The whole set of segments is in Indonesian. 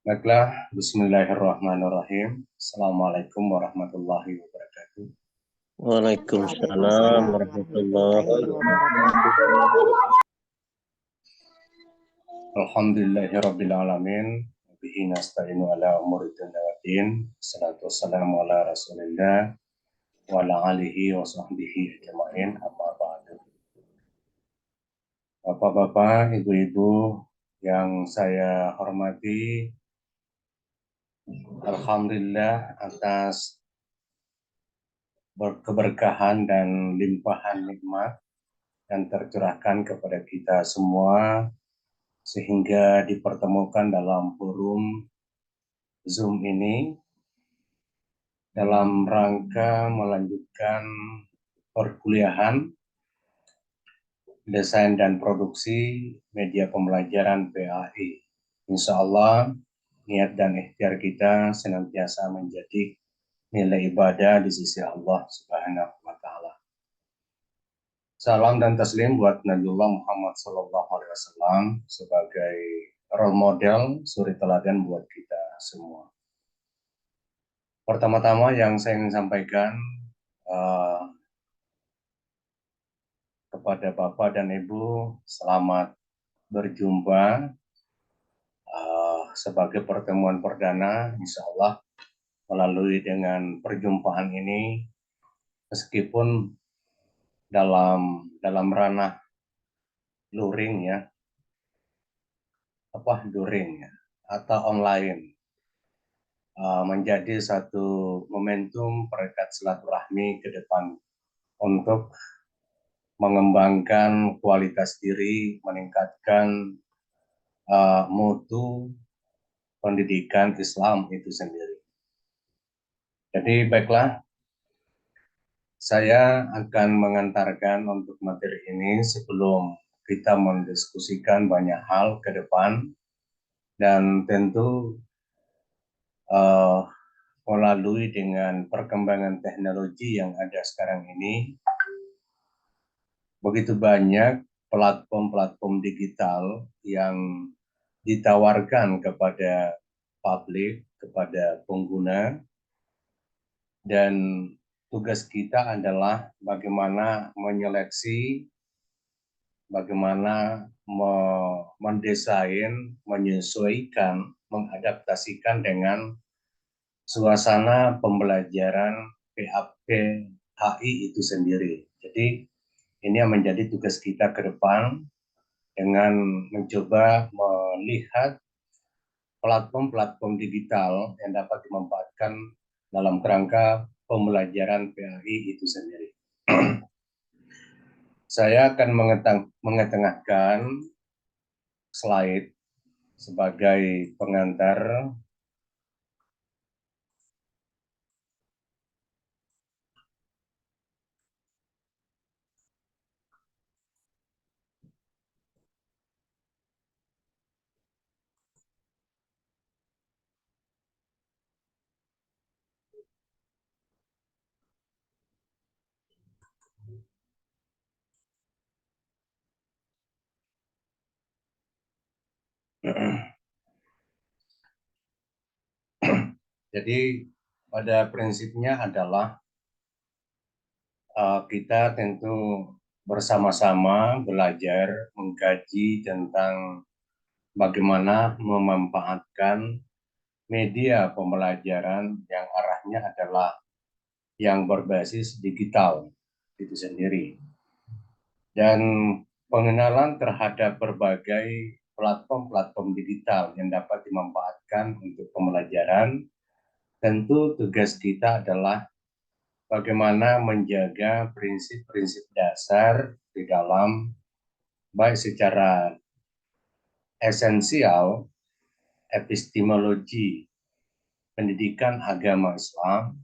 Baiklah, Bismillahirrahmanirrahim. Assalamualaikum warahmatullahi wabarakatuh. Waalaikumsalam warahmatullahi wabarakatuh. Alhamdulillahirrabbilalamin. Bihi nasta'inu ala umuri dunya waddin. Assalatu wassalamu ala rasulillah wa ala alihi wa sahbihi ajma'in. Amma ba'du. Bapak-bapak, ibu-ibu yang saya hormati, Alhamdulillah atas keberkahan dan limpahan nikmat yang tercurahkan kepada kita semua sehingga dipertemukan dalam forum Zoom ini dalam rangka melanjutkan perkuliahan desain dan produksi media pembelajaran PAI. Insya Allah niat dan ikhtiar kita senantiasa menjadi nilai ibadah di sisi Allah Subhanahu wa Ta'ala. Salam dan taslim buat Nabiullah Muhammad SAW sebagai role model, suri teladan buat kita semua. Pertama-tama yang saya ingin sampaikan kepada Bapak dan Ibu, selamat berjumpa sebagai pertemuan perdana, insya Allah melalui dengan perjumpaan ini, meskipun dalam ranah luring ya, luring ya, atau online, menjadi satu momentum perekat silaturahmi ke depan untuk mengembangkan kualitas diri, meningkatkan mutu pendidikan Islam itu sendiri. Jadi baiklah, saya akan mengantarkan untuk materi ini sebelum kita mendiskusikan banyak hal ke depan, dan tentu melalui dengan perkembangan teknologi yang ada sekarang ini, begitu banyak platform-platform digital yang ditawarkan kepada publik, kepada pengguna, dan tugas kita adalah bagaimana menyeleksi, bagaimana mendesain, menyesuaikan, mengadaptasikan dengan suasana pembelajaran PHI itu sendiri. Jadi ini yang menjadi tugas kita ke depan dengan mencoba melihat platform-platform digital yang dapat dimanfaatkan dalam kerangka pembelajaran PAI itu sendiri. Saya akan mengetengahkan slide sebagai pengantar. Jadi pada prinsipnya adalah kita tentu bersama-sama belajar mengkaji tentang bagaimana memanfaatkan media pembelajaran yang arahnya adalah yang berbasis digital itu sendiri. Dan pengenalan terhadap berbagai platform-platform digital yang dapat dimanfaatkan untuk pembelajaran, tentu tugas kita adalah bagaimana menjaga prinsip-prinsip dasar di dalam baik secara esensial epistemologi pendidikan agama Islam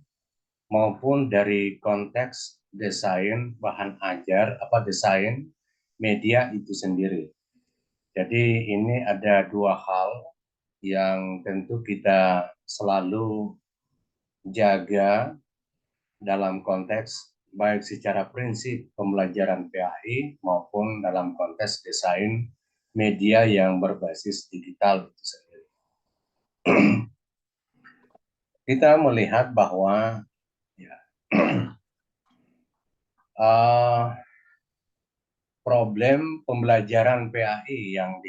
maupun dari konteks desain bahan ajar desain media itu sendiri. Jadi ini ada dua hal yang tentu kita selalu jaga dalam konteks baik secara prinsip pembelajaran PAI maupun dalam konteks desain media yang berbasis digital itu sendiri. kita melihat bahwa ya, uh, problem pembelajaran PAI yang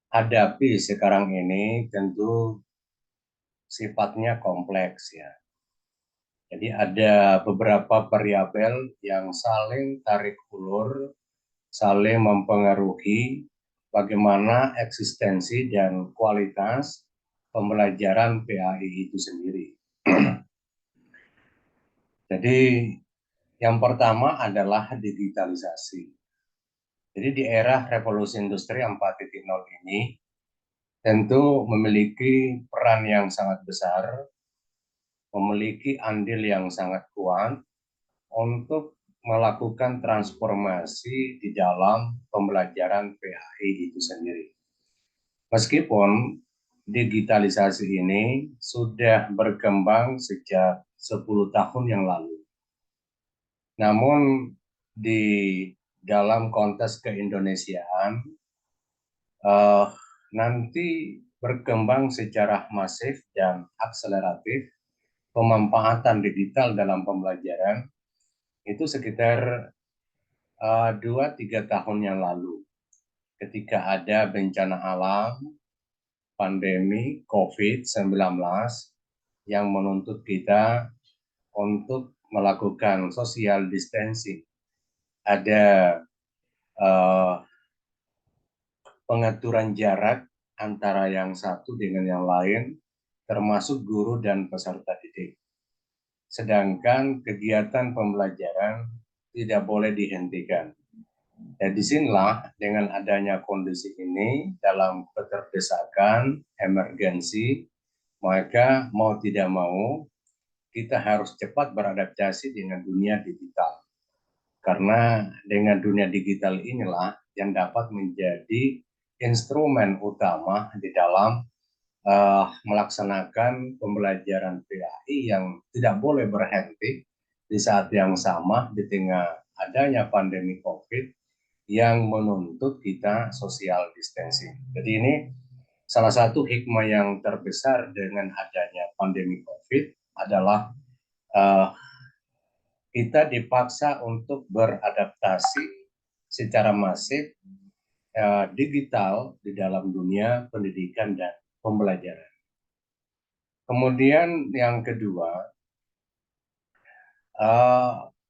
dihadapi sekarang ini tentu sifatnya kompleks ya. Jadi ada beberapa variabel yang saling tarik ulur, saling mempengaruhi bagaimana eksistensi dan kualitas pembelajaran PAI itu sendiri. Jadi yang pertama adalah digitalisasi. Jadi di era revolusi industri 4.0 ini tentu memiliki peran yang sangat besar, memiliki andil yang sangat kuat untuk melakukan transformasi di dalam pembelajaran PAI itu sendiri. Meskipun digitalisasi ini sudah berkembang sejak 10 tahun yang lalu. Namun di dalam konteks keindonesiaan nanti berkembang secara masif dan akseleratif pemanfaatan digital dalam pembelajaran itu sekitar 2-3 tahun yang lalu ketika ada bencana alam, pandemi COVID-19 yang menuntut kita untuk melakukan social distancing. Ada pengaturan jarak antara yang satu dengan yang lain, termasuk guru dan peserta didik. Sedangkan kegiatan pembelajaran tidak boleh dihentikan. Dan disinilah dengan adanya kondisi ini dalam keterdesakan, emergensi, maka mau tidak mau kita harus cepat beradaptasi dengan dunia digital. Karena dengan dunia digital inilah yang dapat menjadi instrumen utama di dalam melaksanakan pembelajaran PAI yang tidak boleh berhenti di saat yang sama di tengah adanya pandemi COVID yang menuntut kita social distancing. Jadi ini salah satu hikmah yang terbesar dengan adanya pandemi COVID adalah kita dipaksa untuk beradaptasi secara masif digital di dalam dunia pendidikan dan pembelajaran. Kemudian yang kedua,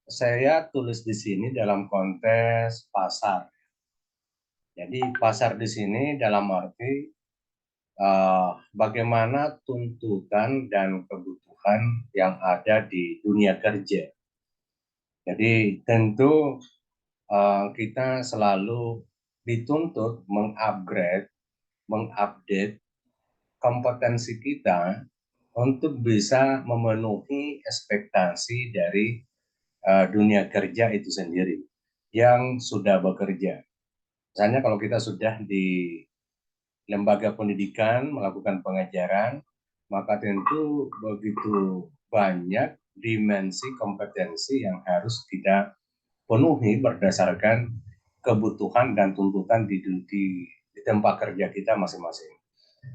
saya tulis di sini dalam konteks pasar. Jadi pasar di sini dalam arti bagaimana tuntutan dan kebutuhan yang ada di dunia kerja. Jadi tentu kita selalu dituntut mengupgrade, mengupdate kompetensi kita untuk bisa memenuhi ekspektasi dari dunia kerja itu sendiri yang sudah bekerja. Misalnya kalau kita sudah di lembaga pendidikan melakukan pengajaran, maka tentu begitu banyak dimensi kompetensi yang harus kita penuhi berdasarkan kebutuhan dan tuntutan di tempat kerja kita masing-masing.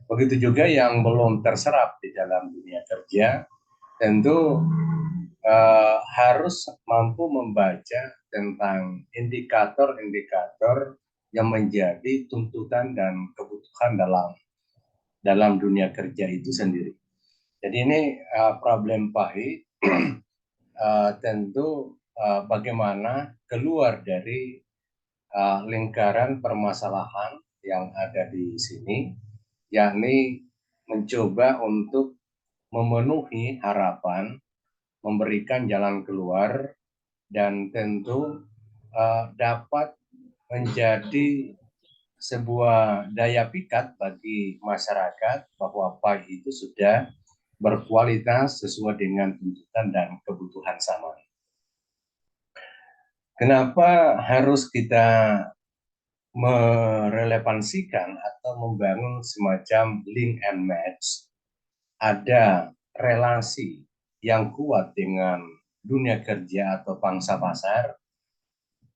Begitu juga yang belum terserap di dalam dunia kerja, tentu harus mampu membaca tentang indikator-indikator yang menjadi tuntutan dan kebutuhan dalam dunia kerja itu sendiri. Jadi ini problem pahit tentu bagaimana keluar dari lingkaran permasalahan yang ada di sini, yakni mencoba untuk memenuhi harapan, memberikan jalan keluar, dan tentu dapat menjadi sebuah daya pikat bagi masyarakat bahwa PAI itu sudah berkualitas sesuai dengan tuntutan dan kebutuhan zaman. Kenapa harus kita merelevansikan atau membangun semacam link and match? Ada relasi yang kuat dengan dunia kerja atau pangsa pasar,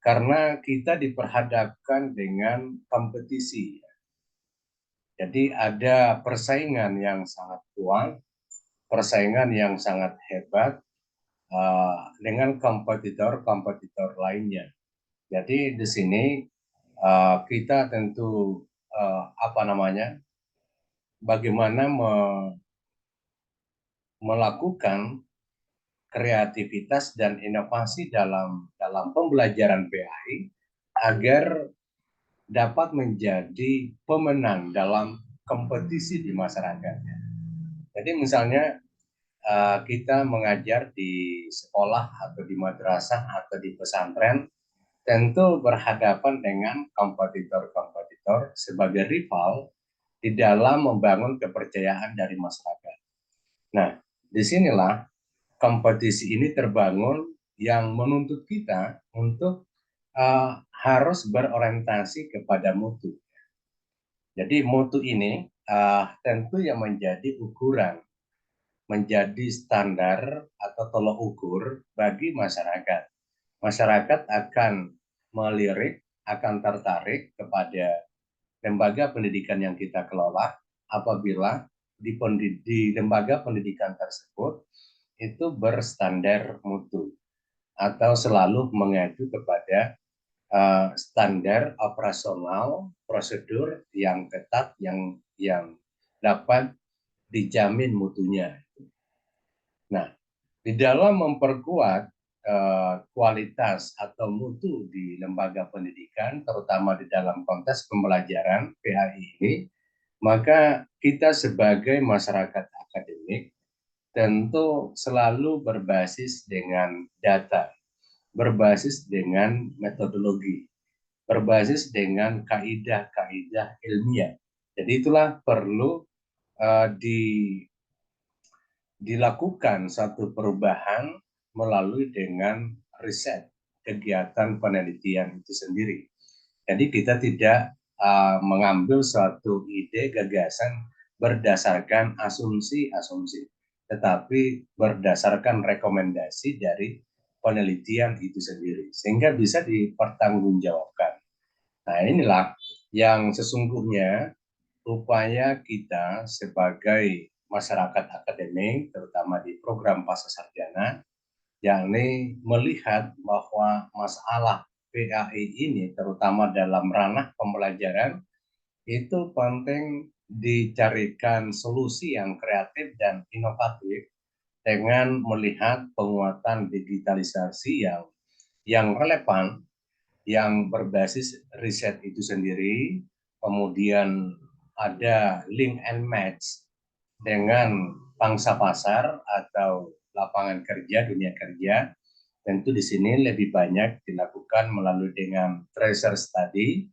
karena kita diperhadapkan dengan kompetisi. Jadi ada persaingan yang sangat kuat, persaingan yang sangat hebat dengan kompetitor-kompetitor lainnya. Jadi di sini kita tentu bagaimana melakukan kreativitas dan inovasi dalam pembelajaran PAI agar dapat menjadi pemenang dalam kompetisi di masyarakatnya. Jadi misalnya kita mengajar di sekolah atau di madrasah atau di pesantren, tentu berhadapan dengan kompetitor-kompetitor sebagai rival di dalam membangun kepercayaan dari masyarakat. Nah, disinilah kompetisi ini terbangun yang menuntut kita untuk harus berorientasi kepada mutu. Jadi mutu ini tentu yang menjadi ukuran, menjadi standar atau tolok ukur bagi masyarakat. Masyarakat akan melirik, akan tertarik kepada lembaga pendidikan yang kita kelola apabila di lembaga pendidikan tersebut itu berstandar mutu atau selalu mengacu kepada standar operasional prosedur yang ketat yang dapat dijamin mutunya. Nah, di dalam memperkuat kualitas atau mutu di lembaga pendidikan, terutama di dalam konteks pembelajaran PAI ini, maka kita sebagai masyarakat akademik tentu selalu berbasis dengan data, berbasis dengan metodologi, berbasis dengan kaidah-kaidah ilmiah. Jadi itulah perlu dilakukan satu perubahan melalui dengan riset, kegiatan penelitian itu sendiri. Jadi kita tidak mengambil suatu ide gagasan berdasarkan asumsi-asumsi, tetapi berdasarkan rekomendasi dari penelitian itu sendiri, sehingga bisa dipertanggungjawabkan. Nah, inilah yang sesungguhnya upaya kita sebagai masyarakat akademik, terutama di program pasca sarjana, yakni melihat bahwa masalah PAI ini, terutama dalam ranah pembelajaran, itu penting dicarikan solusi yang kreatif dan inovatif dengan melihat penguatan digitalisasi yang relevan, yang berbasis riset itu sendiri, kemudian ada link and match dengan pangsa pasar atau lapangan kerja, dunia kerja. Tentu di sini lebih banyak dilakukan melalui dengan tracer study.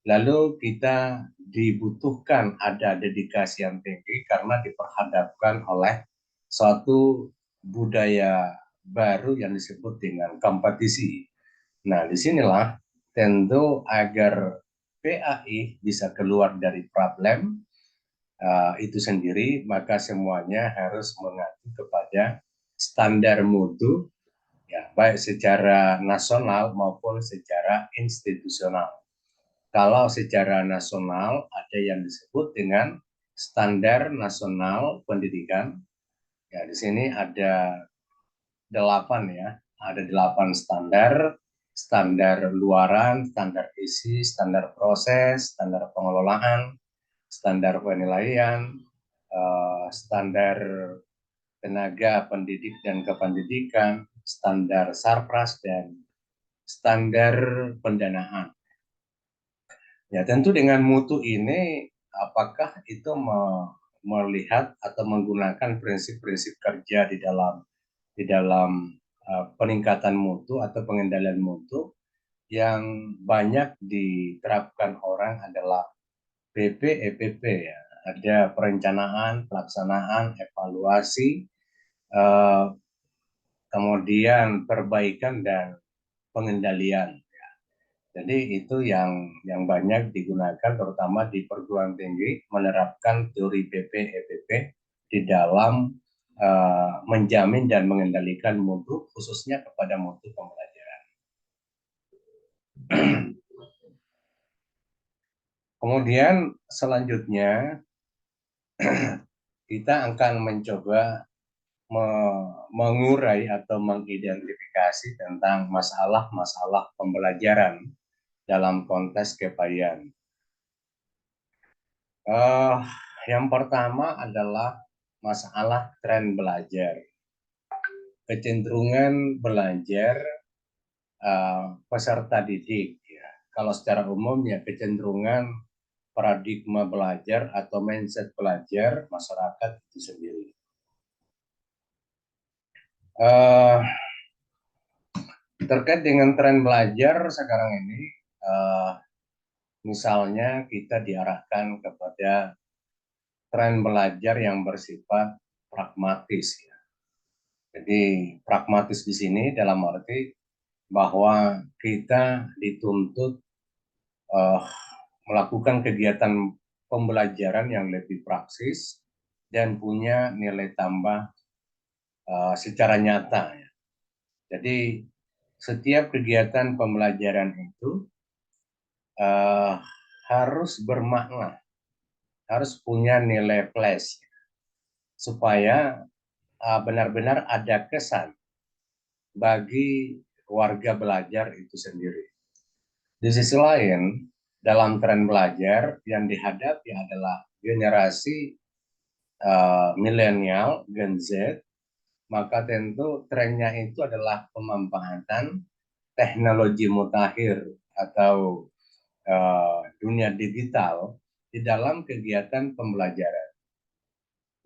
Lalu kita dibutuhkan ada dedikasi yang tinggi karena diperhadapkan oleh suatu budaya baru yang disebut dengan kompetisi. Nah, disinilah tentu agar PAI bisa keluar dari problem itu sendiri, maka semuanya harus mengacu kepada standar mutu, ya, baik secara nasional maupun secara institusional. Kalau secara nasional ada yang disebut dengan standar nasional pendidikan, ya di sini ada 8 ya, ada 8 standar, standar luaran, standar isi, standar proses, standar pengelolaan, standar penilaian, standar tenaga pendidik dan kependidikan, standar sarpras, dan standar pendanaan. Ya, tentu dengan mutu ini, apakah itu melihat atau menggunakan prinsip-prinsip kerja di dalam peningkatan mutu atau pengendalian mutu yang banyak diterapkan orang adalah BPEPP ya. Ada perencanaan, pelaksanaan, evaluasi, kemudian perbaikan dan pengendalian. Jadi itu yang banyak digunakan terutama di perguruan tinggi menerapkan teori BPEPP di dalam menjamin dan mengendalikan mutu khususnya kepada mutu pembelajaran. Kemudian selanjutnya kita akan mencoba mengurai atau mengidentifikasi tentang masalah-masalah pembelajaran dalam konteks kepayan. Yang pertama adalah masalah tren belajar. Kecenderungan belajar peserta didik. Ya. Kalau secara umum ya kecenderungan paradigma belajar atau mindset belajar masyarakat itu sendiri. Terkait dengan tren belajar sekarang ini, misalnya kita diarahkan kepada tren belajar yang bersifat pragmatis. Ya. Jadi pragmatis di sini dalam arti bahwa kita dituntut melakukan kegiatan pembelajaran yang lebih praksis dan punya nilai tambah secara nyata. Ya. Jadi setiap kegiatan pembelajaran itu harus bermakna, harus punya nilai plus, supaya benar-benar ada kesan bagi warga belajar itu sendiri. Di sisi lain, dalam tren belajar yang dihadapi adalah generasi milenial, Gen Z, maka tentu trennya itu adalah pemanfaatan teknologi mutakhir atau dunia digital di dalam kegiatan pembelajaran.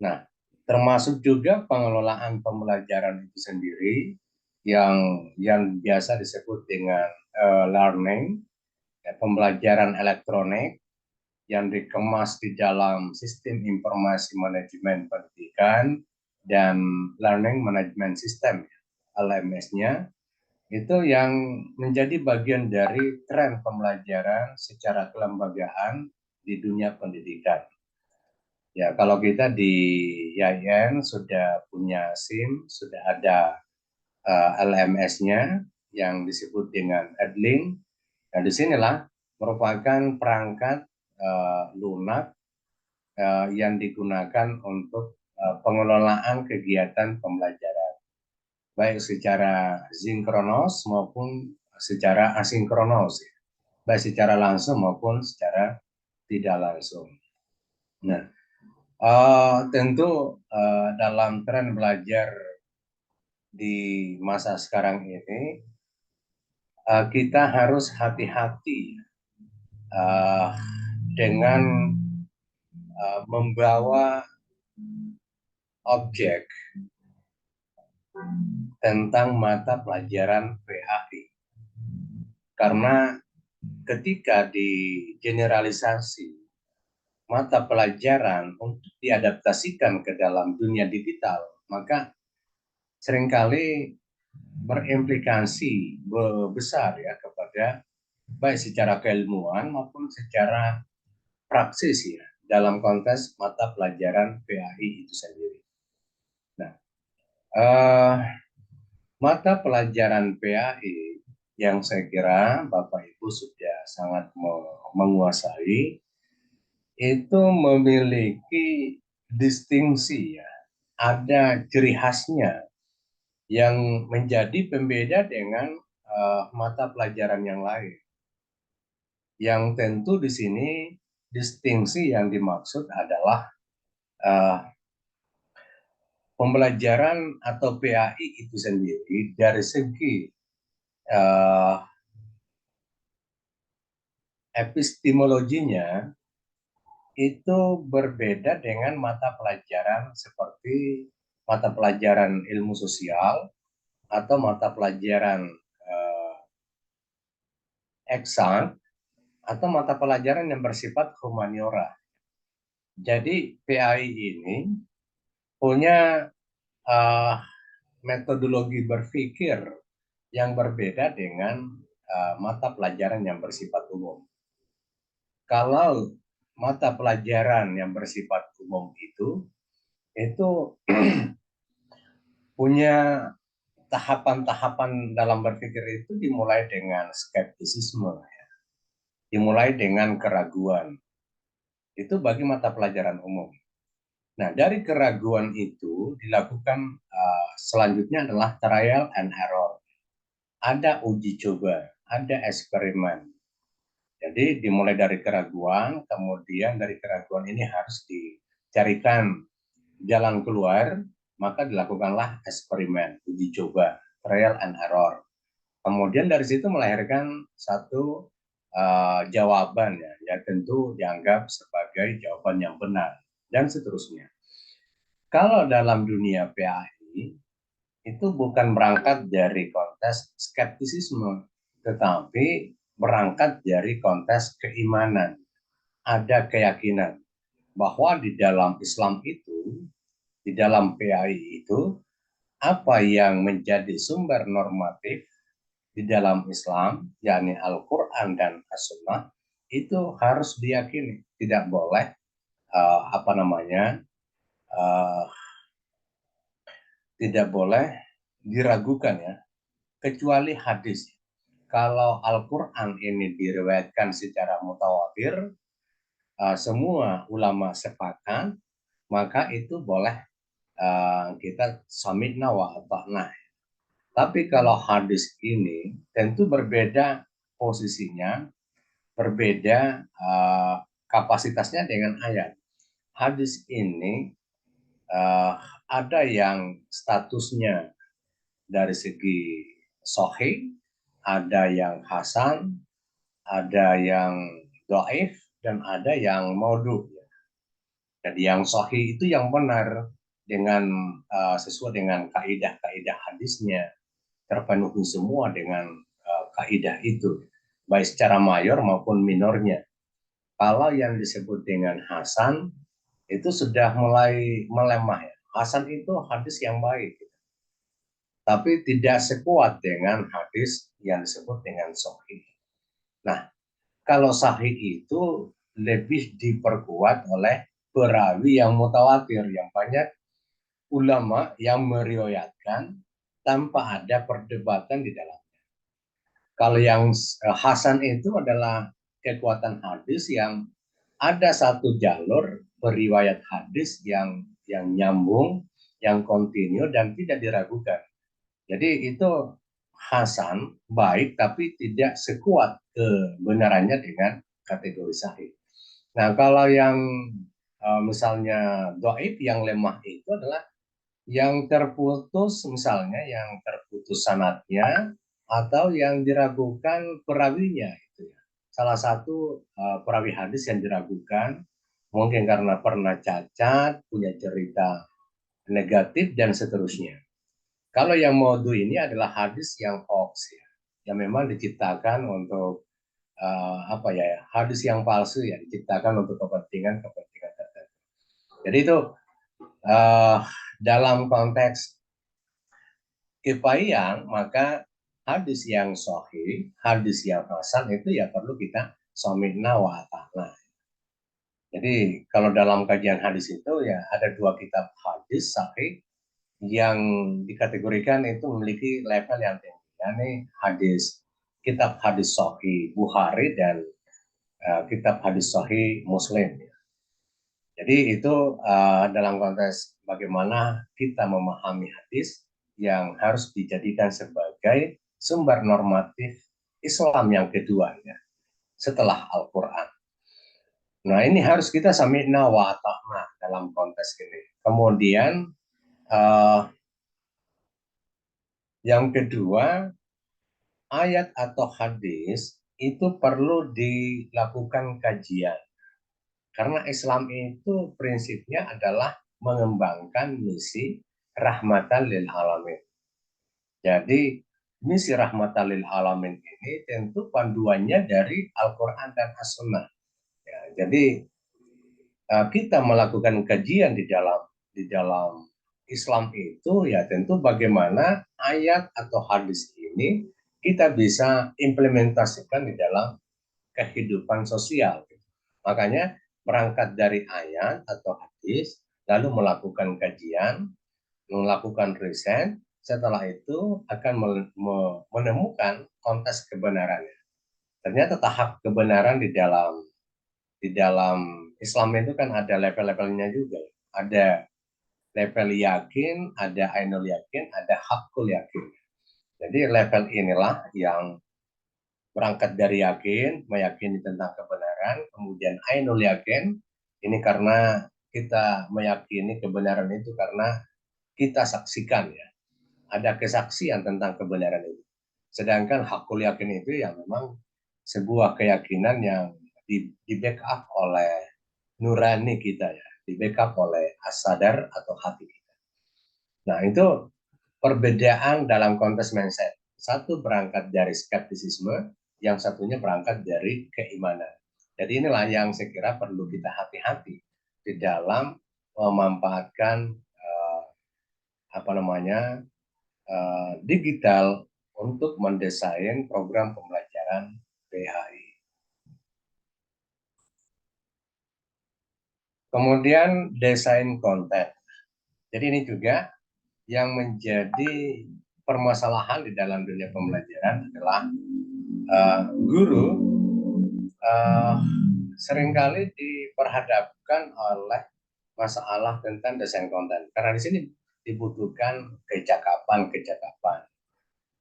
Nah, termasuk juga pengelolaan pembelajaran itu sendiri yang biasa disebut dengan learning, ya, pembelajaran elektronik yang dikemas di dalam sistem informasi manajemen pendidikan dan learning management system LMS-nya, itu yang menjadi bagian dari tren pembelajaran secara kelembagaan di dunia pendidikan. Ya, kalau kita di YIN sudah punya SIM, sudah ada LMS-nya yang disebut dengan Edlink. Nah, disinilah merupakan perangkat lunak yang digunakan untuk pengelolaan kegiatan pembelajaran, baik secara sinkronos maupun secara asinkronos, baik secara langsung maupun secara tidak langsung. Nah, tentu dalam tren belajar di masa sekarang ini, kita harus hati-hati dengan membawa objek tentang mata pelajaran PAI. Karena ketika digeneralisasi mata pelajaran untuk diadaptasikan ke dalam dunia digital, maka seringkali berimplikasi besar ya kepada baik secara keilmuan maupun secara praksis ya dalam konteks mata pelajaran PAI itu sendiri. Nah, mata pelajaran PAI yang saya kira Bapak Ibu sudah sangat menguasai itu memiliki distingsi ya, ada ciri khasnya yang menjadi pembeda dengan mata pelajaran yang lain. Yang tentu di sini distingsi yang dimaksud adalah pembelajaran atau PAI itu sendiri dari segi epistemologinya itu berbeda dengan mata pelajaran seperti mata pelajaran ilmu sosial atau mata pelajaran eksak atau mata pelajaran yang bersifat humaniora. Jadi PAI ini punya metodologi berpikir yang berbeda dengan mata pelajaran yang bersifat umum. Kalau mata pelajaran yang bersifat umum itu punya tahapan-tahapan dalam berpikir itu dimulai dengan skeptisisme, ya. Dimulai dengan keraguan. Itu bagi mata pelajaran umum. Nah, dari keraguan itu dilakukan selanjutnya adalah trial and error. Ada uji coba, ada eksperimen. Jadi dimulai dari keraguan, kemudian dari keraguan ini harus dicarikan jalan keluar, maka dilakukanlah eksperimen, uji coba, trial and error. Kemudian dari situ melahirkan satu jawaban ya tentu dianggap sebagai jawaban yang benar dan seterusnya. Kalau dalam dunia PAI itu bukan berangkat dari kontes skeptisisme, tetapi berangkat dari kontes keimanan. Ada keyakinan bahwa di dalam Islam itu, di dalam PAI itu, apa yang menjadi sumber normatif di dalam Islam, yakni Al-Quran dan As-Sunnah, itu harus diyakini. Tidak boleh uh, tidak boleh diragukan ya, kecuali hadis. Kalau Al-Quran ini diriwayatkan secara mutawatir, semua ulama sepakat, maka itu boleh kita sami'na wa ata'na. Tapi kalau hadis ini tentu berbeda posisinya, berbeda kapasitasnya dengan ayat. Hadis ini ada yang statusnya dari segi sahih, ada yang hasan, ada yang dhaif, dan ada yang maudhu. Jadi yang sahih itu yang benar dengan sesuai dengan kaidah-kaidah hadisnya, terpenuhi semua dengan kaidah itu, baik secara mayor maupun minornya. Kalau yang disebut dengan hasan itu sudah mulai melemah ya. Hasan itu hadis yang baik, tapi tidak sekuat dengan hadis yang disebut dengan sahih. Nah, kalau sahih itu lebih diperkuat oleh perawi yang mutawatir, yang banyak ulama yang meriwayatkan tanpa ada perdebatan di dalam. Kalau yang hasan itu adalah kekuatan hadis yang ada satu jalur periwayat hadis yang nyambung, yang kontinu dan tidak diragukan. Jadi itu hasan baik tapi tidak sekuat kebenarannya dengan kategori sahih. Nah, kalau yang misalnya dhaif yang lemah itu adalah yang terputus, misalnya yang terputus sanadnya atau yang diragukan perawinya itu ya. Salah satu perawi hadis yang diragukan mungkin karena pernah cacat, punya cerita negatif dan seterusnya. Kalau yang maudhu ini adalah hadis yang hoax ya, yang memang diciptakan untuk hadis yang palsu ya, diciptakan untuk kepentingan tertentu. Jadi itu uh, dalam konteks kifayah, maka hadis yang sahih, hadis yang hasan itu ya perlu kita sami'na wa ata'na. Jadi kalau dalam kajian hadis itu ya ada dua kitab hadis sahih yang dikategorikan itu memiliki level yang tinggi, yakni kitab hadis sahih Bukhari dan kitab hadis sahih Muslim. Jadi itu dalam konteks bagaimana kita memahami hadis yang harus dijadikan sebagai sumber normatif Islam yang kedua ya, setelah Al-Quran. Nah ini harus kita sami'na wa ta'na dalam konteks ini. Kemudian yang kedua, ayat atau hadis itu perlu dilakukan kajian. Karena Islam itu prinsipnya adalah mengembangkan misi rahmatan lil alamin. Jadi misi rahmatan lil alamin ini tentu panduannya dari Al-Quran dan As-Sunnah. Ya, jadi kita melakukan kajian di dalam Islam itu ya tentu bagaimana ayat atau hadis ini kita bisa implementasikan di dalam kehidupan sosial. Makanya berangkat dari ayat atau hadis, lalu melakukan kajian, melakukan riset, setelah itu akan menemukan konteks kebenarannya. Ternyata tahap kebenaran di dalam di dalam Islam itu kan ada level-levelnya juga. Ada level yakin, ada ainul yakin, ada hakul yakin. Jadi level inilah yang berangkat dari yakin, meyakini tentang kebenaran, kemudian ainul yakin, ini karena kita meyakini kebenaran itu karena kita saksikan ya, ada kesaksian tentang kebenaran itu. Sedangkan hakul yakin itu yang memang sebuah keyakinan yang di backup oleh nurani kita ya, di backup oleh asadar atau hati kita. Nah itu perbedaan dalam konteks mindset. Satu berangkat dari skeptisisme, yang satunya berangkat dari keimanan. Jadi inilah yang saya kira perlu kita hati-hati di dalam memanfaatkan apa namanya digital untuk mendesain program pembelajaran PHI. Kemudian desain konten. Jadi ini juga yang menjadi permasalahan di dalam dunia pembelajaran adalah guru uh, seringkali diperhadapkan oleh masalah tentang desain konten. Karena di sini dibutuhkan kecakapan,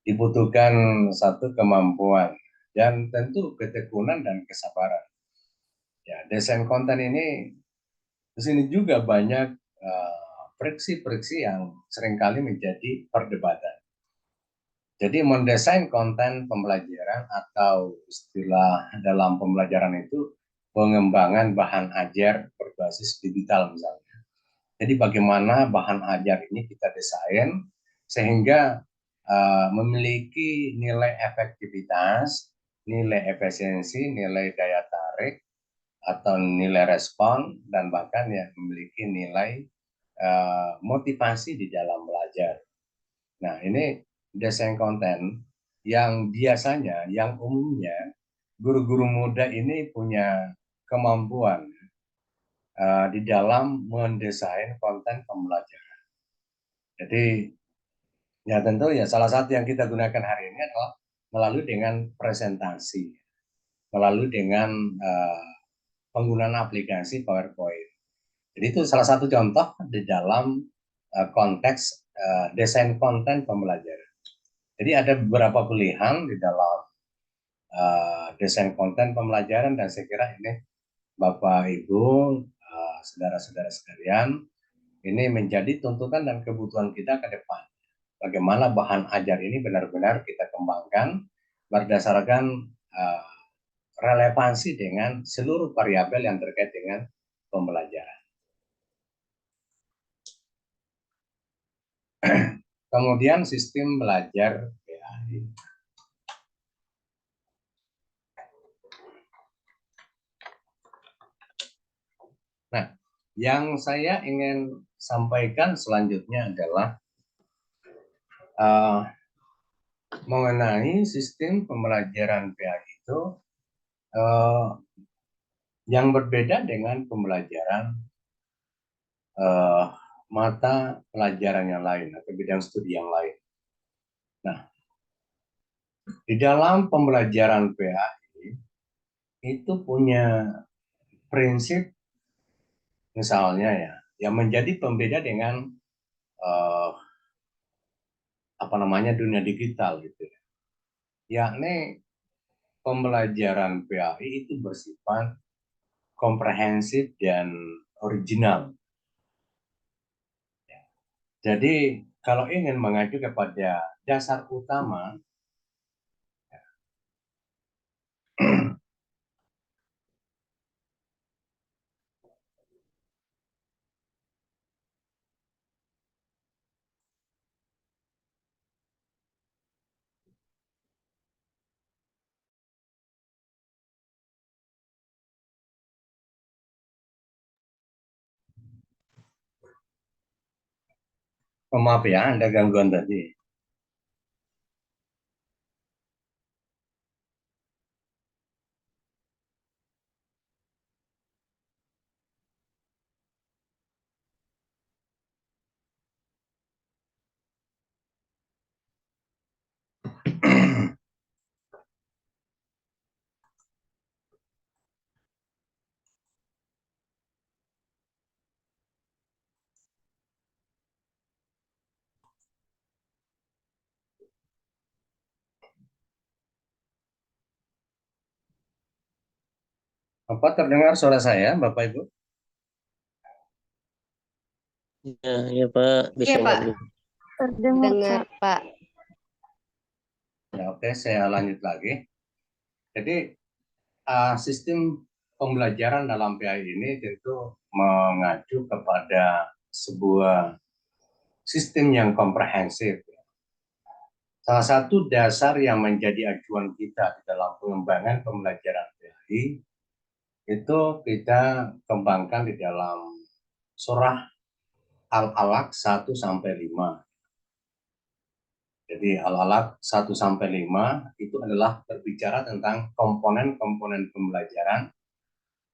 dibutuhkan satu kemampuan, dan tentu ketekunan dan kesabaran. Ya, desain konten ini di sini juga banyak friksi-friksi yang seringkali menjadi perdebatan. Jadi mendesain konten pembelajaran atau istilah dalam pembelajaran itu pengembangan bahan ajar berbasis digital misalnya. Jadi bagaimana bahan ajar ini kita desain sehingga memiliki nilai efektivitas, nilai efisiensi, nilai daya tarik, atau nilai respon, dan bahkan ya memiliki nilai motivasi di dalam belajar. Nah, ini desain konten yang biasanya, yang umumnya guru-guru muda ini punya kemampuan di dalam mendesain konten pembelajaran. Jadi ya tentu ya salah satu yang kita gunakan hari ini adalah melalui dengan presentasi, melalui dengan penggunaan aplikasi PowerPoint. Jadi itu salah satu contoh di dalam konteks desain konten pembelajaran. Jadi ada beberapa pilihan di dalam desain konten pembelajaran, dan saya kira ini Bapak Ibu, saudara-saudara sekalian, ini menjadi tuntutan dan kebutuhan kita ke depan. Bagaimana bahan ajar ini benar-benar kita kembangkan berdasarkan relevansi dengan seluruh variabel yang terkait dengan pembelajaran. Kemudian sistem belajar PAI. Nah, yang saya ingin sampaikan selanjutnya adalah mengenai sistem pembelajaran PAI itu yang berbeda dengan pembelajaran mata pelajaran yang lain atau bidang studi yang lain. Nah, di dalam pembelajaran PAI itu punya prinsip misalnya ya, yang menjadi pembeda dengan apa namanya dunia digital gitu ya. Yakni pembelajaran PAI itu bersifat komprehensif dan original. Jadi kalau ingin mengacu kepada dasar utama, maaf ya, ada gangguan tadi. Apa terdengar suara saya, Bapak Ibu? Ya, ya Pak, bisa Iya Pak, lanjut. Terdengar, dengar Pak. Pak. Ya, oke, saya lanjut lagi. Jadi, sistem pembelajaran dalam PAI ini tentu mengacu kepada sebuah sistem yang komprehensif. Salah satu dasar yang menjadi acuan kita di dalam pengembangan pembelajaran PAI itu kita kembangkan di dalam surah Al-Alaq 1 sampai 5. Jadi Al-Alaq 1 sampai 5 itu adalah berbicara tentang komponen-komponen pembelajaran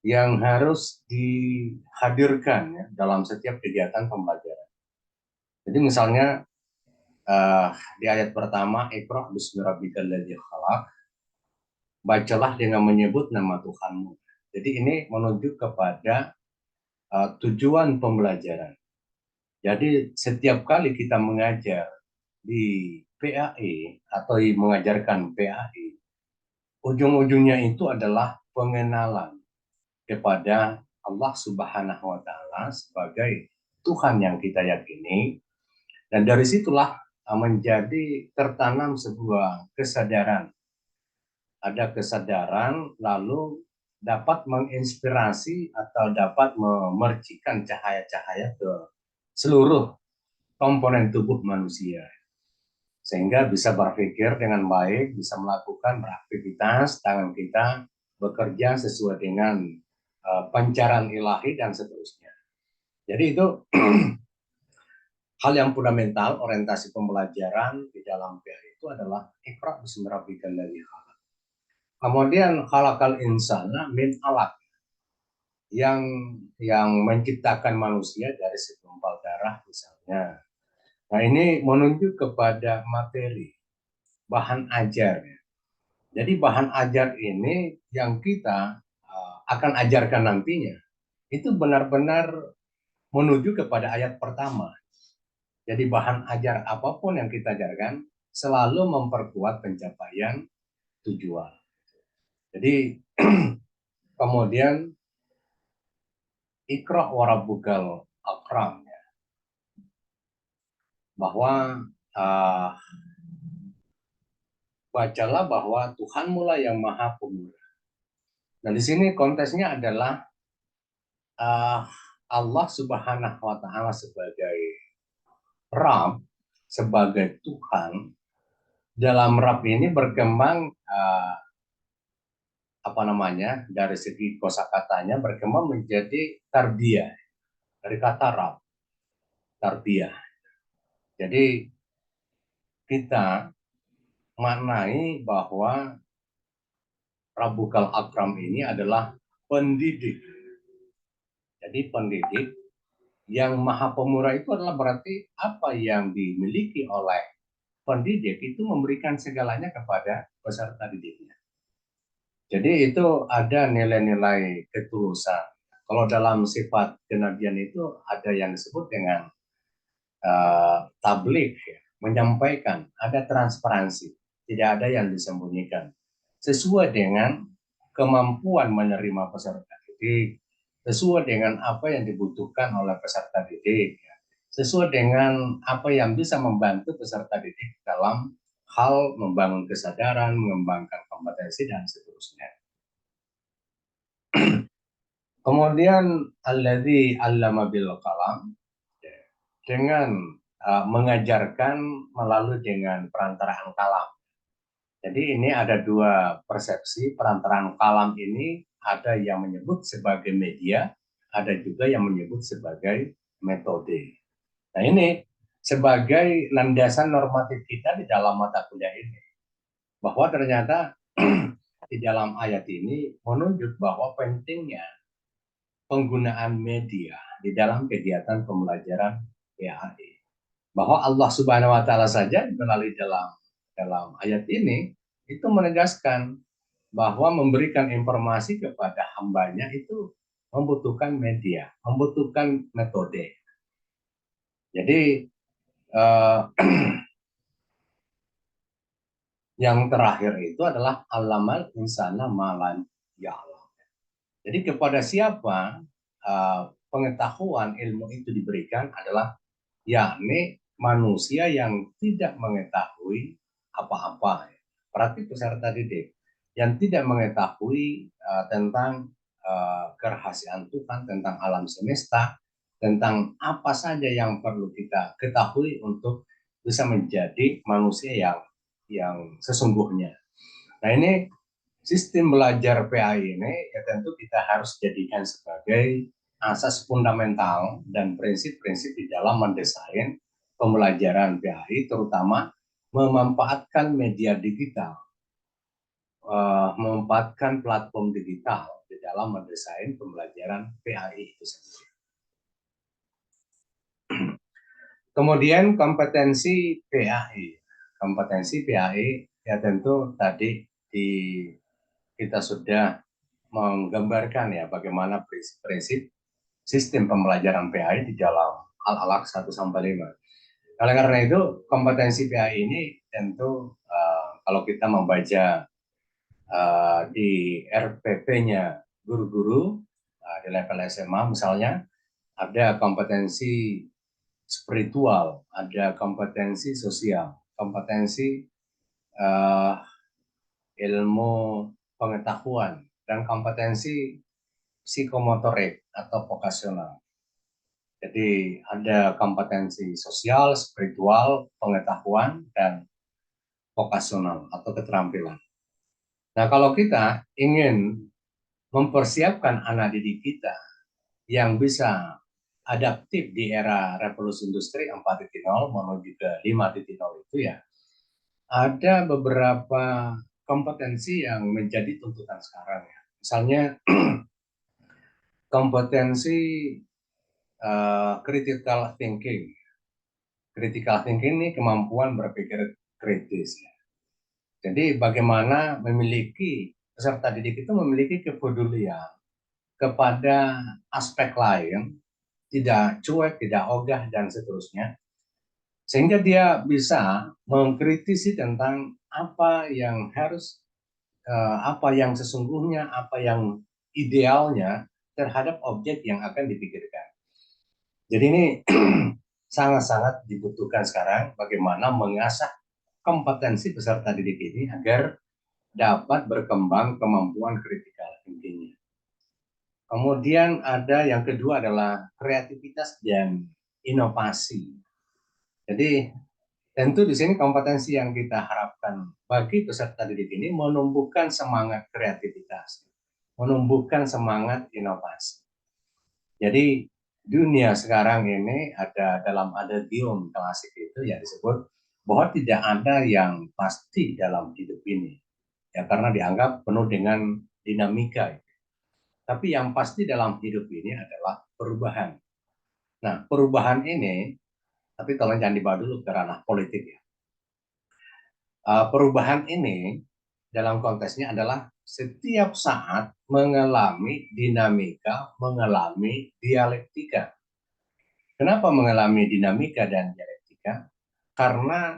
yang harus dihadirkan ya, dalam setiap kegiatan pembelajaran. Jadi misalnya uh, di ayat pertama, Iqra bismi rabbikal ladzi khalaq, bacalah dengan menyebut nama Tuhanmu. Jadi ini menuju kepada tujuan pembelajaran. Jadi setiap kali kita mengajar di PAI atau mengajarkan PAI, ujung-ujungnya itu adalah pengenalan kepada Allah Subhanahu wa Ta'ala sebagai Tuhan yang kita yakini, dan dari situlah menjadi tertanam sebuah kesadaran. Ada kesadaran lalu dapat menginspirasi atau dapat memercikan cahaya-cahaya ke seluruh komponen tubuh manusia, sehingga bisa berpikir dengan baik, bisa melakukan beraktivitas, tangan kita bekerja sesuai dengan pancaran ilahi dan seterusnya. Jadi itu hal yang fundamental orientasi pembelajaran di dalam PAI itu adalah Iqra bismi rabbikal ladzi khalaq. Kemudian khalaqal insana min alaq, yang menciptakan manusia dari segumpal darah misalnya. Nah, ini menunjuk kepada materi, bahan ajar. Jadi bahan ajar ini yang kita akan ajarkan nantinya itu benar-benar menuju kepada ayat pertama. Jadi bahan ajar apapun yang kita ajarkan selalu memperkuat pencapaian tujuan. Jadi kemudian Iqra wa rabbukal akram, ya, bahwa uh, bacalah bahwa Tuhanmu lah yang maha pemurah. Nah, di sini konteksnya adalah Allah Subhanahu wa Ta'ala sebagai Rabb, sebagai Tuhan. Dalam Rabb ini berkembang dari segi kosakatanya berkembang menjadi tarbiyah, dari kata Rabb, tarbiyah. Jadi kita maknai bahwa Rabbukal Akram ini adalah pendidik. Jadi pendidik yang maha pemurah itu adalah berarti apa yang dimiliki oleh pendidik itu memberikan segalanya kepada peserta didiknya. Jadi itu ada nilai-nilai ketulusan. Kalau dalam sifat kenabian itu ada yang disebut dengan tabligh, ya, menyampaikan, ada transparansi, tidak ada yang disembunyikan. Sesuai dengan kemampuan menerima peserta didik, sesuai dengan apa yang dibutuhkan oleh peserta didik, ya, sesuai dengan apa yang bisa membantu peserta didik dalam hal membangun kesadaran, mengembangkan kompetensi, dan seterusnya. Kemudian alladzi 'allama bil qalam, dengan mengajarkan melalui dengan perantaraan kalam. Jadi ini ada dua persepsi perantaraan kalam ini, ada yang menyebut sebagai media, ada juga yang menyebut sebagai metode. Nah, ini sebagai landasan normatif kita di dalam mata kuliah ini, bahwa ternyata di dalam ayat ini menunjuk bahwa pentingnya penggunaan media di dalam kegiatan pembelajaran PAI. Bahwa Allah Subhanahu wa Ta'ala saja melalui dalam ayat ini itu menegaskan bahwa memberikan informasi kepada hambanya itu membutuhkan media, membutuhkan metode. Jadi yang terakhir itu adalah alamal insana malan ya Allah. Jadi kepada siapa pengetahuan ilmu itu diberikan adalah yakni manusia yang tidak mengetahui apa-apa. Berarti peserta didik yang tidak mengetahui tentang kerahasiaan Tuhan, tentang alam semesta, tentang apa saja yang perlu kita ketahui untuk bisa menjadi manusia yang sesungguhnya. Nah, ini sistem belajar PAI ini ya tentu kita harus jadikan sebagai asas fundamental dan prinsip-prinsip di dalam mendesain pembelajaran PAI, terutama memanfaatkan media digital, memanfaatkan platform digital di dalam mendesain pembelajaran PAI itu sendiri. Kemudian kompetensi PAI. Kompetensi PAI ya tentu tadi kita sudah menggambarkan ya bagaimana prinsip-prinsip sistem pembelajaran PAI di dalam Al-Alaq 1 sampai 5. Oleh karena itu, kompetensi PAI ini tentu kalau kita membaca di RPP-nya guru-guru di level SMA misalnya, ada kompetensi spiritual, ada kompetensi sosial, kompetensi uh, ilmu pengetahuan, dan kompetensi psikomotorik atau vokasional. Jadi ada kompetensi sosial, spiritual, pengetahuan, dan vokasional atau keterampilan. Nah, kalau kita ingin mempersiapkan anak didik kita yang bisa adaptif di era revolusi industri 4.0 menuju ke 5.0 itu ya, ada beberapa kompetensi yang menjadi tuntutan sekarang ya. Misalnya kompetensi critical thinking. Critical thinking ini kemampuan berpikir kritis. Jadi bagaimana peserta didik itu memiliki kepedulian kepada aspek lain, tidak cuek, tidak ogah, dan seterusnya. Sehingga dia bisa mengkritisi tentang apa yang apa yang sesungguhnya, apa yang idealnya terhadap objek yang akan dipikirkan. Jadi ini sangat-sangat dibutuhkan sekarang bagaimana mengasah kompetensi peserta didik ini agar dapat berkembang kemampuan kritikal thinking-nya. Kemudian ada yang kedua adalah kreativitas dan inovasi. Jadi tentu di sini kompetensi yang kita harapkan bagi peserta didik ini menumbuhkan semangat kreativitas, menumbuhkan semangat inovasi. Jadi dunia sekarang ini dalam adium klasik itu ya disebut bahwa tidak ada yang pasti dalam hidup ini. Ya karena dianggap penuh dengan dinamika. Tapi yang pasti dalam hidup ini adalah perubahan. Nah, perubahan ini, tapi tolong jangan dibawa dulu ke ranah politik ya. Perubahan ini dalam konteksnya adalah setiap saat mengalami dinamika, mengalami dialektika. Kenapa mengalami dinamika dan dialektika? Karena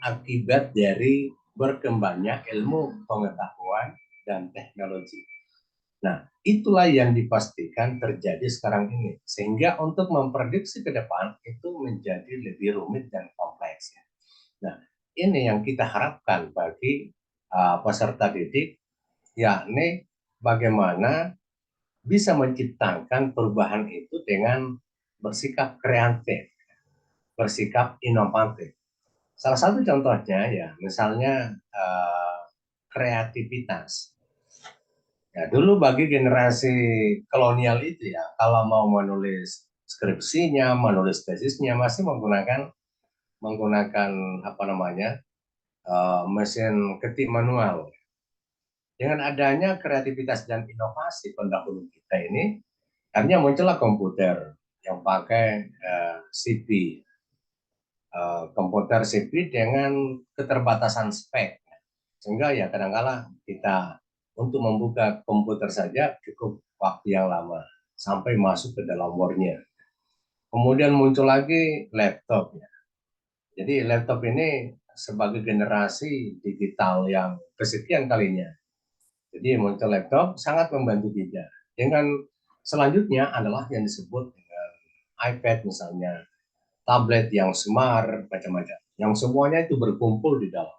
akibat dari berkembangnya ilmu pengetahuan dan teknologi. Nah, itulah yang dipastikan terjadi sekarang ini. Sehingga untuk memprediksi ke depan itu menjadi lebih rumit dan kompleks. Nah, ini yang kita harapkan bagi peserta didik, yakni bagaimana bisa menciptakan perubahan itu dengan bersikap kreatif, bersikap inovatif. Salah satu contohnya ya, misalnya kreativitas. Ya, dulu bagi generasi kolonial itu ya, kalau mau menulis skripsinya, menulis tesisnya masih menggunakan apa namanya mesin ketik manual. Dengan adanya kreativitas dan inovasi pendahulu kita ini, akhirnya muncullah komputer yang pakai CPU, komputer CPU dengan keterbatasan spek, sehingga ya kadang-kala kita untuk membuka komputer saja cukup waktu yang lama sampai masuk ke dalam Word-nya. Kemudian muncul lagi laptop ya. Jadi laptop ini sebagai generasi digital yang kesekian kalinya. Jadi muncul laptop sangat membantu kita. Dengan selanjutnya adalah yang disebut dengan iPad misalnya, tablet yang smart, macam-macam. Yang semuanya itu berkumpul di dalam.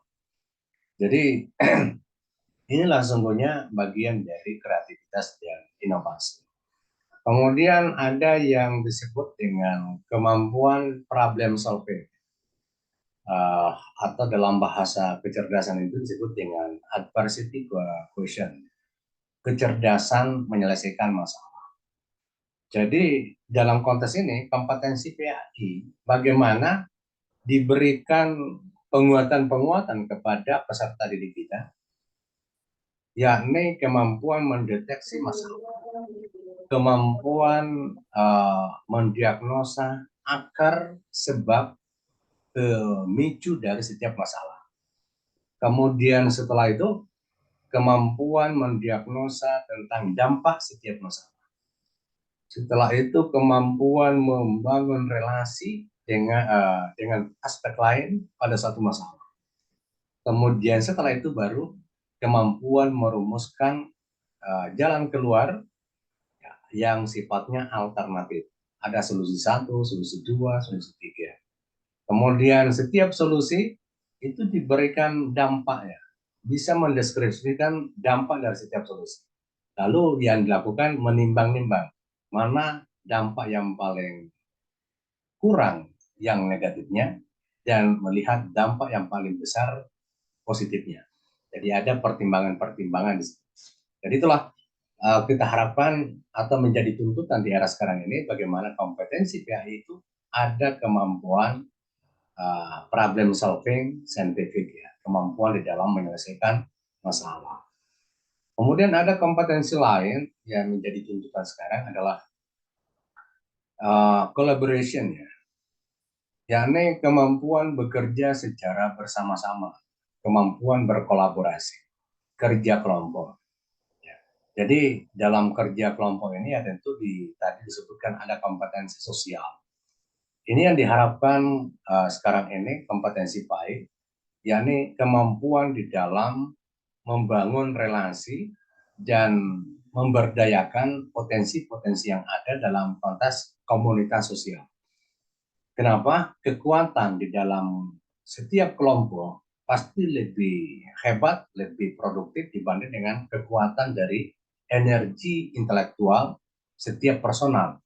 Jadi inilah sesungguhnya bagian dari kreativitas dan inovasi. Kemudian ada yang disebut dengan kemampuan problem solving. Atau dalam bahasa kecerdasan itu disebut dengan adversity quotient, kecerdasan menyelesaikan masalah. Jadi dalam konteks ini kompetensi PAI bagaimana diberikan penguatan-penguatan kepada peserta didik kita, yakni kemampuan mendeteksi masalah, kemampuan mendiagnosa akar sebab pemicu dari setiap masalah. Kemudian setelah itu kemampuan mendiagnosa tentang dampak setiap masalah. Setelah itu kemampuan membangun relasi dengan aspek lain pada satu masalah. Kemudian setelah itu baru kemampuan merumuskan jalan keluar yang sifatnya alternatif. Ada solusi 1, solusi 2, solusi 3. Kemudian setiap solusi itu diberikan dampaknya, bisa mendeskripsikan dampak dari setiap solusi. Lalu yang dilakukan menimbang-nimbang mana dampak yang paling kurang yang negatifnya dan melihat dampak yang paling besar positifnya. Jadi ada pertimbangan-pertimbangan di situ. Jadi itulah kita harapkan atau menjadi tuntutan di era sekarang ini bagaimana kompetensi PAI itu ada kemampuan problem solving scientific ya, kemampuan di dalam menyelesaikan masalah. Kemudian ada kompetensi lain yang menjadi tuntutan sekarang adalah collaboration ya, yakni kemampuan bekerja secara bersama-sama, kemampuan berkolaborasi, kerja kelompok. Ya. Jadi dalam kerja kelompok ini ya tentu tadi disebutkan ada kompetensi sosial. Ini yang diharapkan sekarang ini kompetensi baik, yakni kemampuan di dalam membangun relasi dan memberdayakan potensi-potensi yang ada dalam konteks komunitas sosial. Kenapa? Kekuatan di dalam setiap kelompok pasti lebih hebat, lebih produktif dibanding dengan kekuatan dari energi intelektual setiap personal.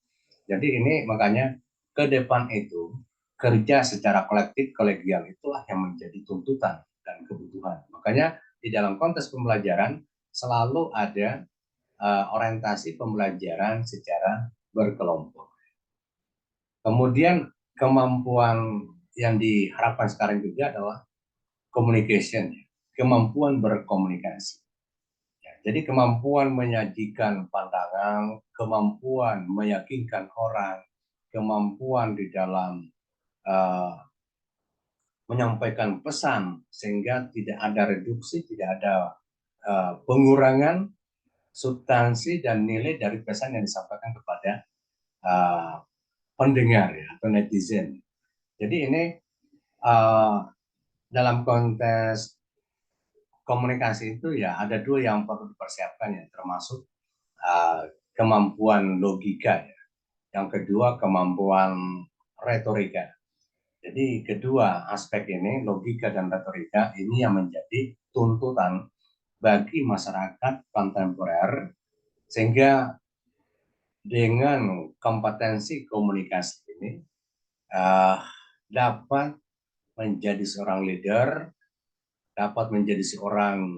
Jadi ini makanya ke depan itu kerja secara kolektif, kolegial itulah yang menjadi tuntutan dan kebutuhan. Makanya di dalam konteks pembelajaran selalu ada orientasi pembelajaran secara berkelompok. Kemudian kemampuan yang diharapkan sekarang juga adalah communication, kemampuan berkomunikasi. Jadi kemampuan menyajikan pandangan, kemampuan meyakinkan orang, kemampuan di dalam menyampaikan pesan sehingga tidak ada reduksi, tidak ada pengurangan substansi dan nilai dari pesan yang disampaikan kepada pendengar ya, atau netizen. Jadi ini dalam konteks komunikasi itu ya ada dua yang perlu dipersiapkan ya, termasuk kemampuan logika ya. Yang kedua kemampuan retorika. Jadi kedua aspek ini, logika dan retorika, ini yang menjadi tuntutan bagi masyarakat kontemporer, sehingga dengan kompetensi komunikasi ini dapat menjadi seorang leader, dapat menjadi seorang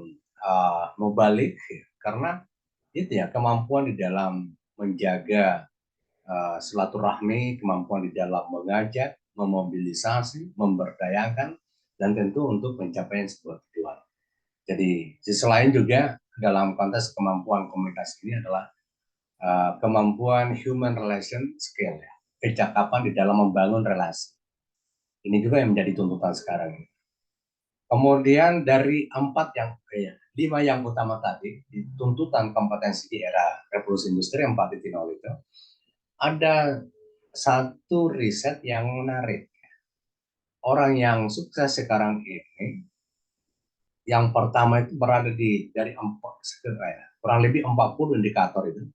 mubalik, karena itu ya kemampuan di dalam menjaga silaturahmi, kemampuan di dalam mengajak, memobilisasi, memberdayakan, dan tentu untuk mencapai sebuah tujuan. Jadi sisi lain juga dalam konteks kemampuan komunikasi ini adalah kemampuan human relation skill, ya, kecakapan di dalam membangun relasi. Ini juga yang menjadi tuntutan sekarang. Kemudian dari 5 yang utama tadi, tuntutan kompetensi di era revolusi industri 4.0 itu, ada satu riset yang menarik. Orang yang sukses sekarang ini, yang pertama itu berada dari kurang lebih 40 indikator itu.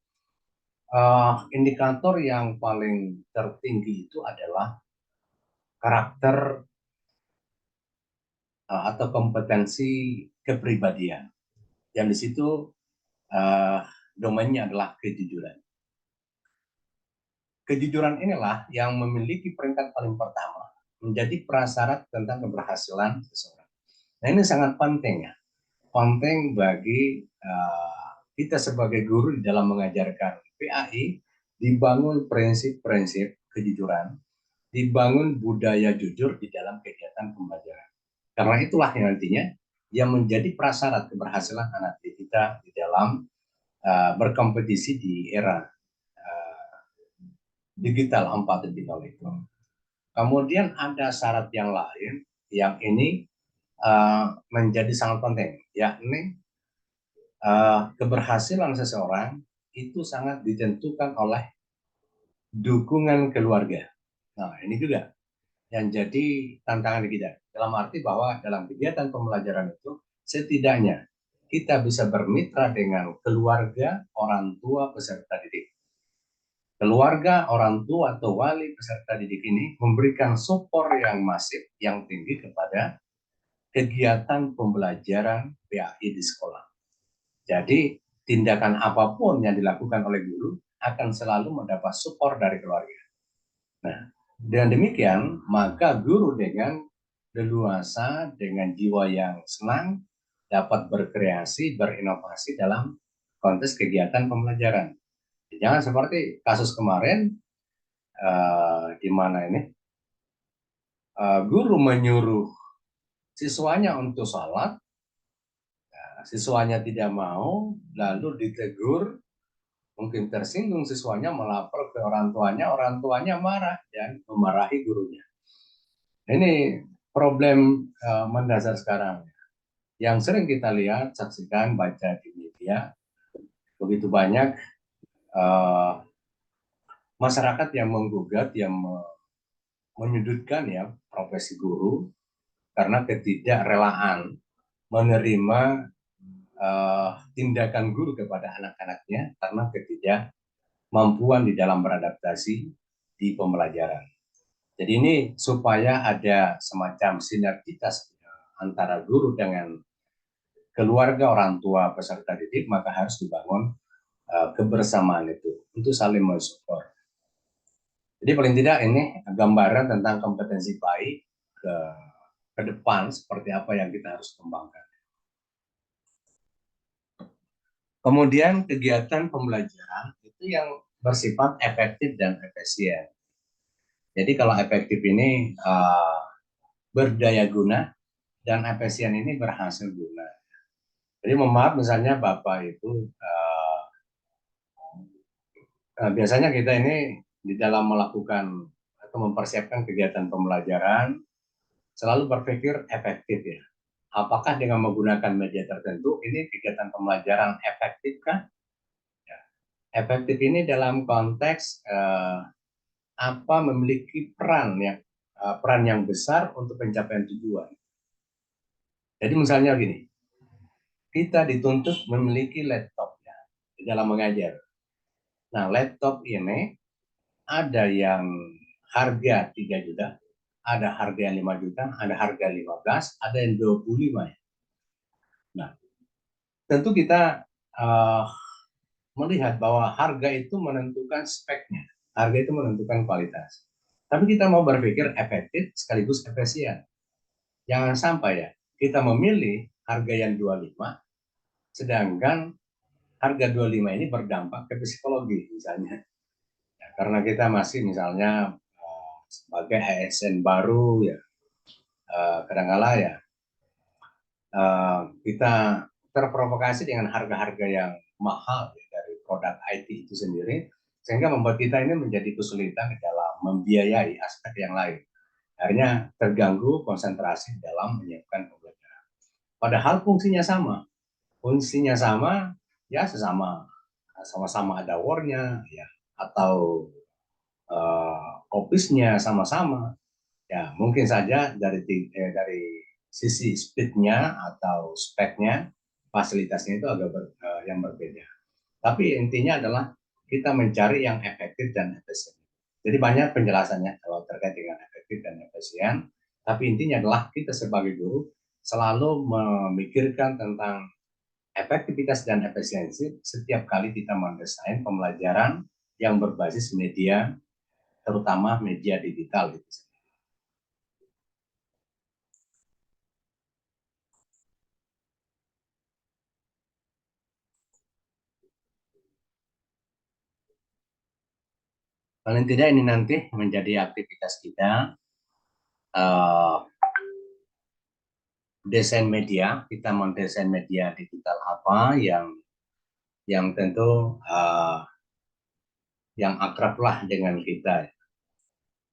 Indikator yang paling tertinggi itu adalah karakter atau kompetensi kepribadian. Yang di situ uh, domainnya adalah kejujuran. Kejujuran inilah yang memiliki peringkat paling pertama, menjadi prasyarat tentang keberhasilan seseorang. Nah ini sangat penting ya, penting bagi kita sebagai guru di dalam mengajarkan PAI, dibangun prinsip-prinsip kejujuran, dibangun budaya jujur di dalam kegiatan pembelajaran. Karena itulah yang nantinya yang menjadi prasyarat keberhasilan anak kita di dalam berkompetisi di era digital 4.0 itu. Kemudian ada syarat yang lain yang ini menjadi sangat penting, yakni keberhasilan seseorang itu sangat ditentukan oleh dukungan keluarga. Nah, ini juga yang jadi tantangan kita. Dalam arti bahwa dalam kegiatan pembelajaran itu setidaknya kita bisa bermitra dengan keluarga, orang tua, peserta didik. Keluarga, orang tua, atau wali peserta didik ini memberikan support yang masif, yang tinggi kepada kegiatan pembelajaran PAI di sekolah. Jadi, tindakan apapun yang dilakukan oleh guru akan selalu mendapat support dari keluarga. Nah, dengan demikian, maka guru dengan leluasa, dengan jiwa yang senang, dapat berkreasi, berinovasi dalam konteks kegiatan pembelajaran. Jangan seperti kasus kemarin, di mana ini guru menyuruh siswanya untuk sholat, siswanya tidak mau, lalu ditegur, mungkin tersinggung siswanya, melapor ke orang tuanya marah dan memarahi gurunya. Ini problem mendasar sekarang yang sering kita lihat, saksikan, baca di media. Begitu banyak masyarakat yang menggugat, yang menyudutkan ya profesi guru karena ketidakrelaan menerima tindakan guru kepada anak-anaknya karena ketidakmampuan di dalam beradaptasi di pembelajaran. Jadi ini supaya ada semacam sinergitas antara guru dengan keluarga, orang tua, peserta didik, maka harus dibangun kebersamaan itu untuk saling mensupport. Jadi paling tidak ini gambaran tentang kompetensi baik ke depan seperti apa yang kita harus kembangkan. Kemudian kegiatan pembelajaran itu yang bersifat efektif dan efisien. Jadi kalau efektif ini berdaya guna dan efisien ini berhasil guna. Jadi maaf misalnya Bapak itu biasanya kita ini di dalam melakukan atau mempersiapkan kegiatan pembelajaran selalu berpikir efektif ya. Apakah dengan menggunakan media tertentu ini kegiatan pembelajaran efektif kan? Ya. Efektif ini dalam konteks apa memiliki peran yang besar untuk pencapaian tujuan. Jadi misalnya gini, kita dituntut memiliki laptop ya di dalam mengajar. Nah, laptop ini ada yang harga 3 juta, ada harga yang 5 juta, ada harga 15, ada yang 25. Nah, tentu kita melihat bahwa harga itu menentukan speknya, harga itu menentukan kualitas. Tapi kita mau berpikir efektif sekaligus efisien. Jangan sampai ya kita memilih harga yang 25, sedangkan harga 25 ini berdampak ke psikologi misalnya. Ya, karena kita masih misalnya sebagai ASN baru ya, kadang-kala ya kita terprovokasi dengan harga-harga yang mahal ya, dari produk IT itu sendiri, sehingga membuat kita ini menjadi kesulitan dalam membiayai aspek yang lain. Akhirnya terganggu konsentrasi dalam menyiapkan pembelajaran. Padahal fungsinya sama, ya sama-sama ada war-nya, ya, atau office-nya sama-sama. Ya, mungkin saja dari sisi speed-nya atau spek-nya, fasilitasnya itu agak yang berbeda. Tapi intinya adalah kita mencari yang efektif dan efisien. Jadi banyak penjelasannya kalau terkait dengan efektif dan efisien, tapi intinya adalah kita sebagai guru selalu memikirkan tentang efektivitas dan efisiensi setiap kali kita mendesain pembelajaran yang berbasis media, terutama media digital. Paling tidak ini nanti menjadi aktivitas kita, desain media, kita mendesain media digital apa yang tentu yang akrablah dengan kita.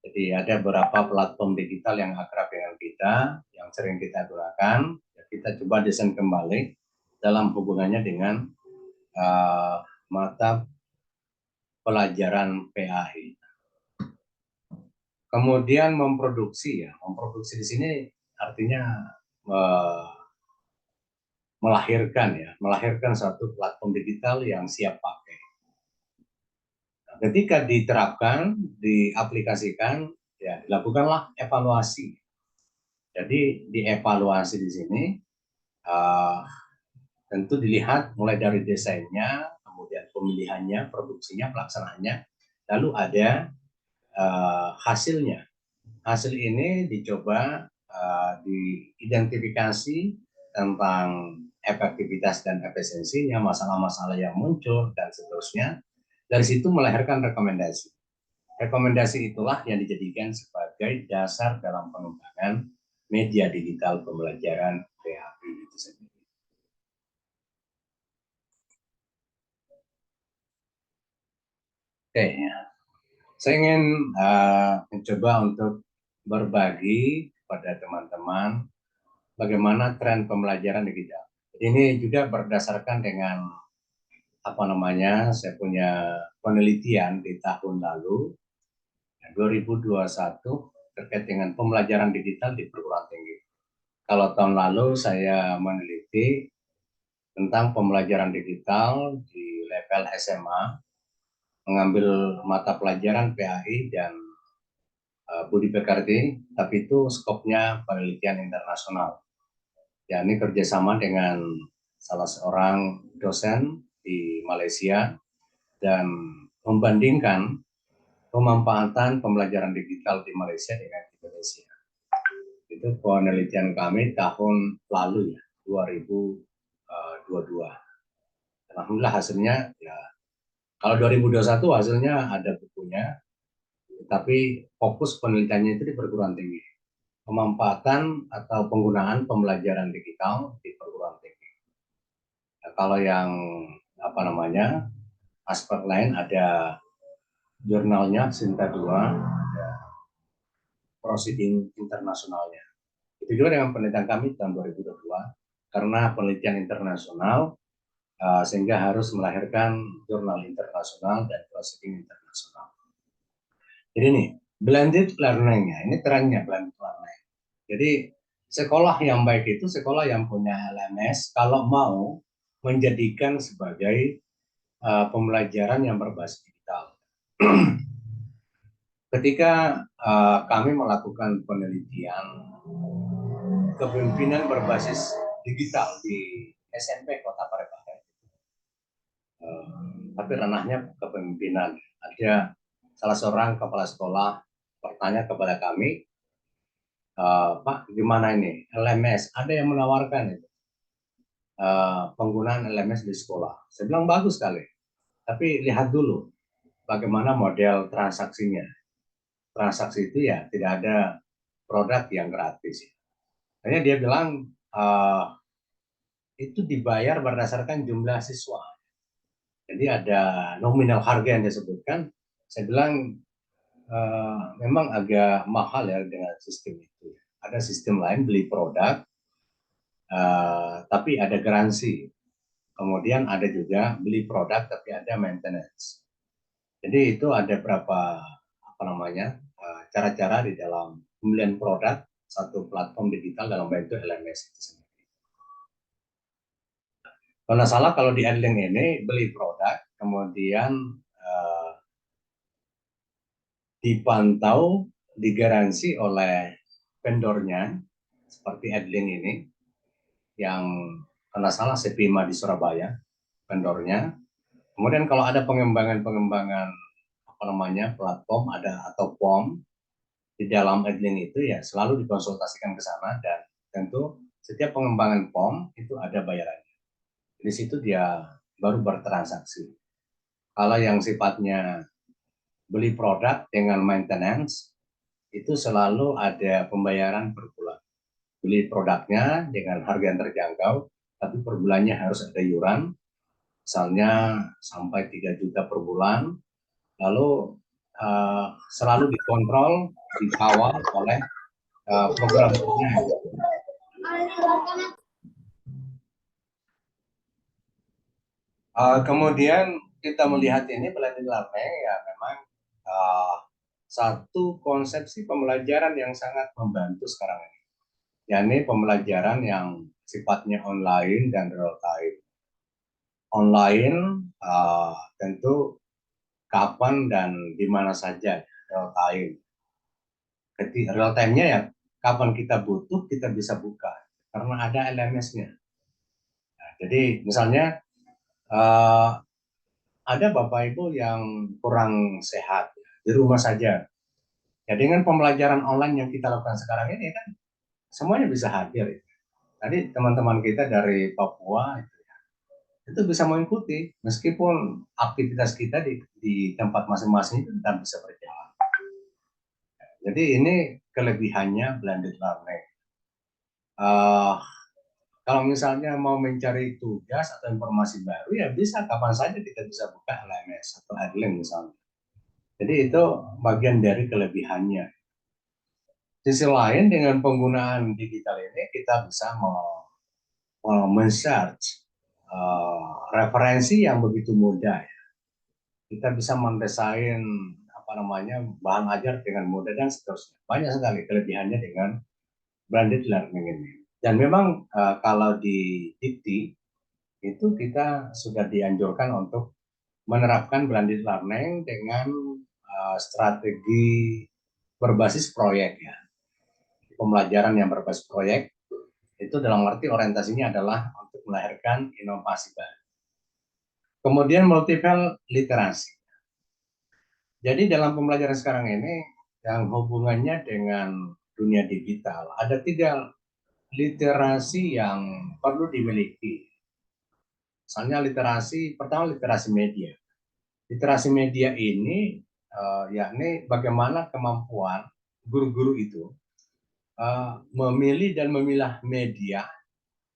Jadi ada beberapa platform digital yang akrab dengan kita, yang sering kita gunakan. Kita coba desain kembali dalam hubungannya dengan mata pelajaran PAI. Kemudian memproduksi ya, memproduksi di sini artinya melahirkan satu platform digital yang siap pakai. Nah, ketika diterapkan, diaplikasikan, ya dilakukanlah evaluasi. Jadi dievaluasi di sini tentu dilihat mulai dari desainnya, kemudian pemilihannya, produksinya, pelaksanaannya, lalu ada hasilnya. Hasil ini dicoba diidentifikasi tentang efektivitas dan efisiensinya, masalah-masalah yang muncul, dan seterusnya. Dari situ melahirkan rekomendasi. Rekomendasi itulah yang dijadikan sebagai dasar dalam pengembangan media digital pembelajaran PAI itu sendiri. Oke, saya ingin mencoba untuk berbagi kepada teman-teman bagaimana tren pembelajaran digital. Ini juga berdasarkan dengan saya punya penelitian di tahun lalu 2021 terkait dengan pembelajaran digital di perguruan tinggi. Kalau tahun lalu saya meneliti tentang pembelajaran digital di level SMA, mengambil mata pelajaran PAI dan Budi Pekerti, tapi itu skopnya penelitian internasional. Ya, ini kerjasama dengan salah seorang dosen di Malaysia dan membandingkan pemanfaatan pembelajaran digital di Malaysia dengan Indonesia. Itu penelitian kami tahun lalu ya, 2022. Alhamdulillah hasilnya ya, kalau 2021 hasilnya ada bukunya, tapi fokus penelitiannya itu di perguruan tinggi. Pemanfaatan atau penggunaan pembelajaran digital di perguruan tinggi. Nah, kalau yang aspek lain ada jurnalnya Sinta 2, ada proceeding internasionalnya. Itu juga dengan penelitian kami tahun 2022, karena penelitian internasional sehingga harus melahirkan jurnal internasional dan proceeding internasional. Jadi ini blended learning, ini trennya blended learning. Jadi sekolah yang baik itu sekolah yang punya LMS kalau mau menjadikan sebagai pembelajaran yang berbasis digital. Ketika kami melakukan penelitian kepemimpinan berbasis digital di SMP Kota Parepare, tapi ranahnya kepemimpinan, ada salah seorang kepala sekolah bertanya kepada kami, Pak, gimana ini LMS? Ada yang menawarkan itu penggunaan LMS di sekolah. Saya bilang bagus sekali, tapi lihat dulu bagaimana model transaksinya. Transaksi itu ya tidak ada produk yang gratis. Hanya dia bilang itu dibayar berdasarkan jumlah siswa. Jadi ada nominal harga yang disebutkan. Saya bilang memang agak mahal ya dengan sistem itu. Ada sistem lain beli produk, tapi ada garansi. Kemudian ada juga beli produk tapi ada maintenance. Jadi itu ada berapa cara-cara di dalam pembelian produk satu platform digital dalam bentuk LMS itu sendiri. Kalau salah kalau di Adlink ini beli produk, kemudian dipantau, digaransi oleh vendornya, seperti Edlin ini, yang karena salah Sepima di Surabaya, vendornya. Kemudian kalau ada pengembangan platform ada atau POM di dalam Edlin itu ya selalu dikonsultasikan ke sana, dan tentu setiap pengembangan POM itu ada bayarannya. Di situ dia baru bertransaksi. Kalau yang sifatnya beli produk dengan maintenance itu selalu ada pembayaran per bulan. Beli produknya dengan harga yang terjangkau, tapi per bulannya harus ada iuran, misalnya sampai 3 juta per bulan, lalu selalu dikontrol, dikawal oleh programnya. Kemudian kita melihat ini blended learning ya memang satu konsepsi pembelajaran yang sangat membantu sekarang ini, yakni pembelajaran yang sifatnya online dan real time. Online tentu kapan dan di mana saja real time. Ketika real time-nya ya kapan kita butuh kita bisa buka karena ada LMS-nya. Nah, jadi misalnya ada Bapak Ibu yang kurang sehat di rumah saja. Ya dengan pembelajaran online yang kita lakukan sekarang ini kan semuanya bisa hadir. Tadi teman-teman kita dari Papua itu bisa mengikuti meskipun aktivitas kita di tempat masing-masing itu tetap bisa berjalan. Jadi ini kelebihannya blended learning. Kalau misalnya mau mencari tugas atau informasi baru ya bisa kapan saja kita bisa buka LMS atau Adlin misalnya. Jadi itu bagian dari kelebihannya. Sisi lain dengan penggunaan digital ini kita bisa men-search referensi yang begitu mudah. Kita bisa mendesain bahan ajar dengan mudah dan seterusnya. Banyak sekali kelebihannya dengan blended learning ini. Dan memang kalau di Dikti itu kita sudah dianjurkan untuk menerapkan blended learning dengan strategi berbasis proyek ya. Pembelajaran yang berbasis proyek itu dalam arti orientasinya adalah untuk melahirkan inovasi baru. Kemudian multiple literasi. Jadi dalam pembelajaran sekarang ini yang hubungannya dengan dunia digital, ada 3 literasi yang perlu dimiliki. Misalnya pertama literasi media. Literasi media ini yakni bagaimana kemampuan guru-guru itu memilih dan memilah media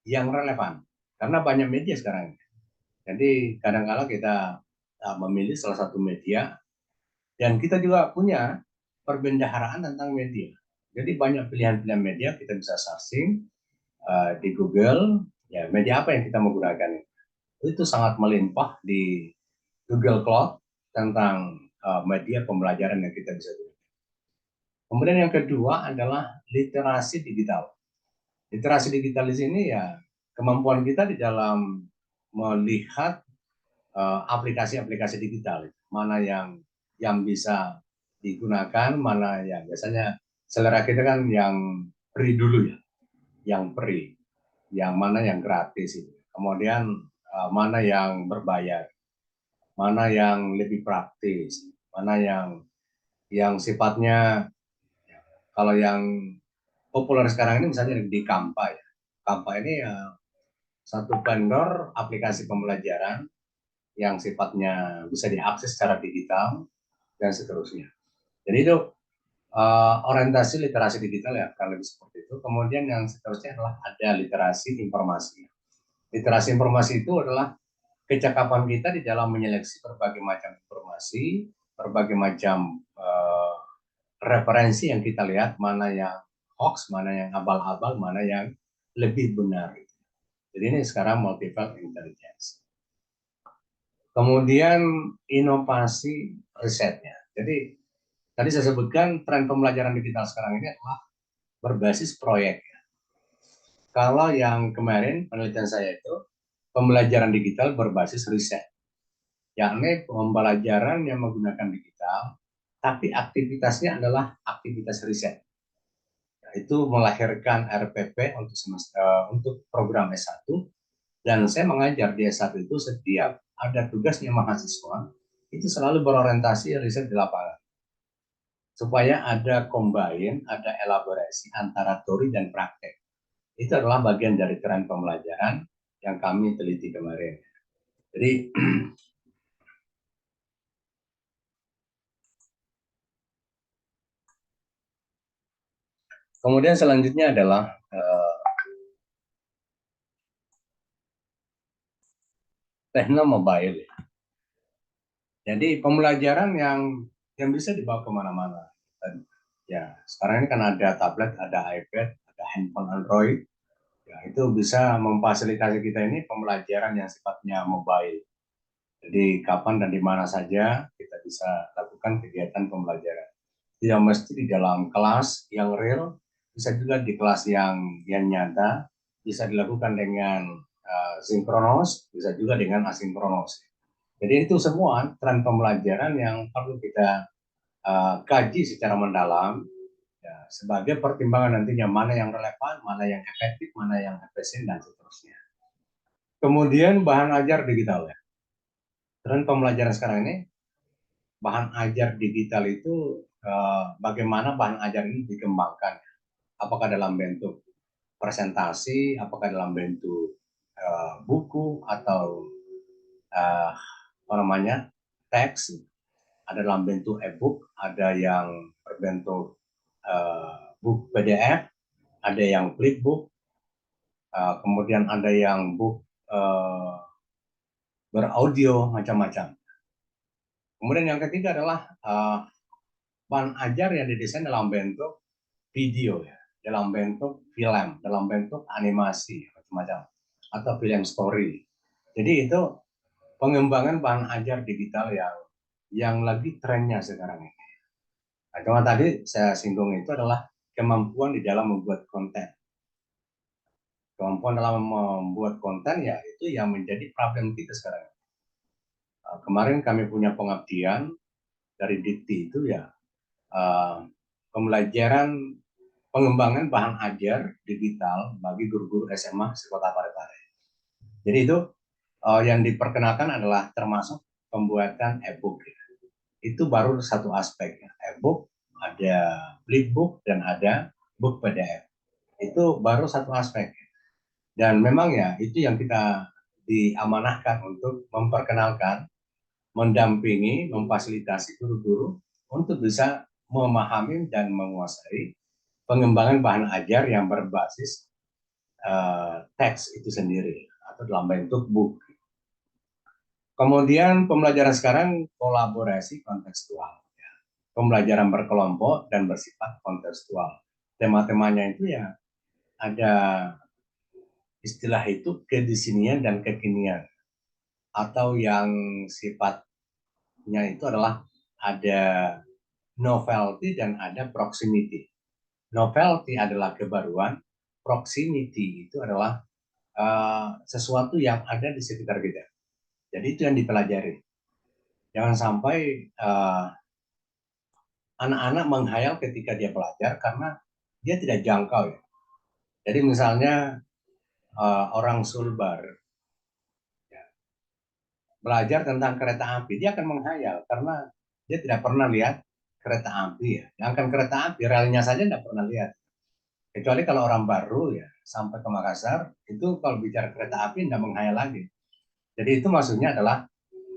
yang relevan. Karena banyak media sekarang. Jadi kadang-kala kita memilih salah satu media, dan kita juga punya perbendaharaan tentang media. Jadi banyak pilihan-pilihan media, kita bisa searching di Google, ya media apa yang kita menggunakan. Itu sangat melimpah di Google Cloud tentang media pembelajaran yang kita bisa gunakan. Kemudian yang kedua adalah literasi digital. Literasi digital di sini ya kemampuan kita di dalam melihat aplikasi-aplikasi digital, mana yang bisa digunakan, mana yang biasanya selera kita kan yang free dulu ya, yang free, yang mana yang gratis itu. Kemudian mana yang berbayar, mana yang lebih praktis, mana yang sifatnya kalau yang populer sekarang ini misalnya di Canva ya. Canva ini ya satu vendor aplikasi pembelajaran yang sifatnya bisa diakses secara digital dan seterusnya. Jadi itu orientasi literasi digital ya akan lebih seperti itu. Kemudian yang seterusnya adalah ada literasi informasi. Literasi informasi itu adalah kecakapan kita di dalam menyeleksi berbagai macam informasi, berbagai macam referensi yang kita lihat, mana yang hoax, mana yang abal-abal, mana yang lebih benar. Jadi ini sekarang multiple intelligence. Kemudian inovasi risetnya. Jadi tadi saya sebutkan tren pembelajaran digital sekarang ini adalah berbasis proyek. Kalau yang kemarin penelitian saya itu pembelajaran digital berbasis riset, yakni pembelajaran yang menggunakan digital tapi aktivitasnya adalah aktivitas riset. Itu melahirkan RPP untuk untuk program S1, dan saya mengajar di S1 itu setiap ada tugasnya mahasiswa itu selalu berorientasi riset di lapangan supaya ada combine, ada elaborasi antara teori dan praktek. Itu adalah bagian dari tren pembelajaran yang kami teliti kemarin. Jadi kemudian selanjutnya adalah tekno mobile. Jadi pembelajaran yang bisa dibawa kemana-mana. Dan ya sekarang ini kan ada tablet, ada iPad, ada handphone Android. Ya, itu bisa memfasilitasi kita ini pembelajaran yang sifatnya mobile. Jadi kapan dan di mana saja kita bisa lakukan kegiatan pembelajaran. Tidak mesti di dalam kelas yang real, bisa juga di kelas yang nyata, bisa dilakukan dengan sinkronos, bisa juga dengan asinkronos. Jadi itu semua tren pembelajaran yang perlu kita kaji secara mendalam ya, sebagai pertimbangan nantinya mana yang relevan, mana yang efektif, mana yang efisien dan seterusnya. Kemudian bahan ajar digital ya. Tren pembelajaran sekarang ini bahan ajar digital itu bagaimana bahan ajar ini dikembangkan. Apakah dalam bentuk presentasi, apakah dalam bentuk buku atau apa namanya teks, ada dalam bentuk e-book, ada yang berbentuk book PDF, ada yang flipbook, kemudian ada yang book beraudio macam-macam. Kemudian yang ketiga adalah bahan ajar yang didesain dalam bentuk video ya, dalam bentuk film, dalam bentuk animasi macam-macam atau film story. Jadi itu pengembangan bahan ajar digital yang lagi trennya sekarang ini. Nah, cuma tadi saya singgung itu adalah kemampuan di dalam membuat konten. Kemampuan dalam membuat konten ya itu yang menjadi problem kita sekarang. Kemarin kami punya pengabdian dari Dikti itu ya pembelajaran pengembangan bahan ajar digital bagi guru-guru SMA sekota Parepare. Jadi itu yang diperkenalkan adalah termasuk pembuatan e-book. Itu baru satu aspek. E-book, ada flipbook, dan ada book PDF. Itu baru satu aspek. Dan memang ya itu yang kita diamanahkan untuk memperkenalkan, mendampingi, memfasilitasi guru-guru untuk bisa memahami dan menguasai pengembangan bahan ajar yang berbasis teks itu sendiri atau dalam bentuk book. Kemudian pembelajaran sekarang kolaborasi kontekstual, pembelajaran berkelompok dan bersifat kontekstual. Tema-temanya itu ya ada istilah itu kedisinian dan kekinian, atau yang sifatnya itu adalah ada novelty dan ada proximity. Novelty adalah kebaruan, proximity itu adalah sesuatu yang ada di sekitar kita. Jadi itu yang dipelajari. Jangan sampai anak-anak menghayal ketika dia belajar karena dia tidak jangkau ya. Jadi misalnya orang Sulbar ya, belajar tentang kereta api, dia akan menghayal karena dia tidak pernah lihat kereta api ya. Jangankan kereta api, relnya saja tidak pernah lihat. Kecuali kalau orang baru ya sampai ke Makassar, itu kalau bicara kereta api tidak menghayal lagi. Jadi itu maksudnya adalah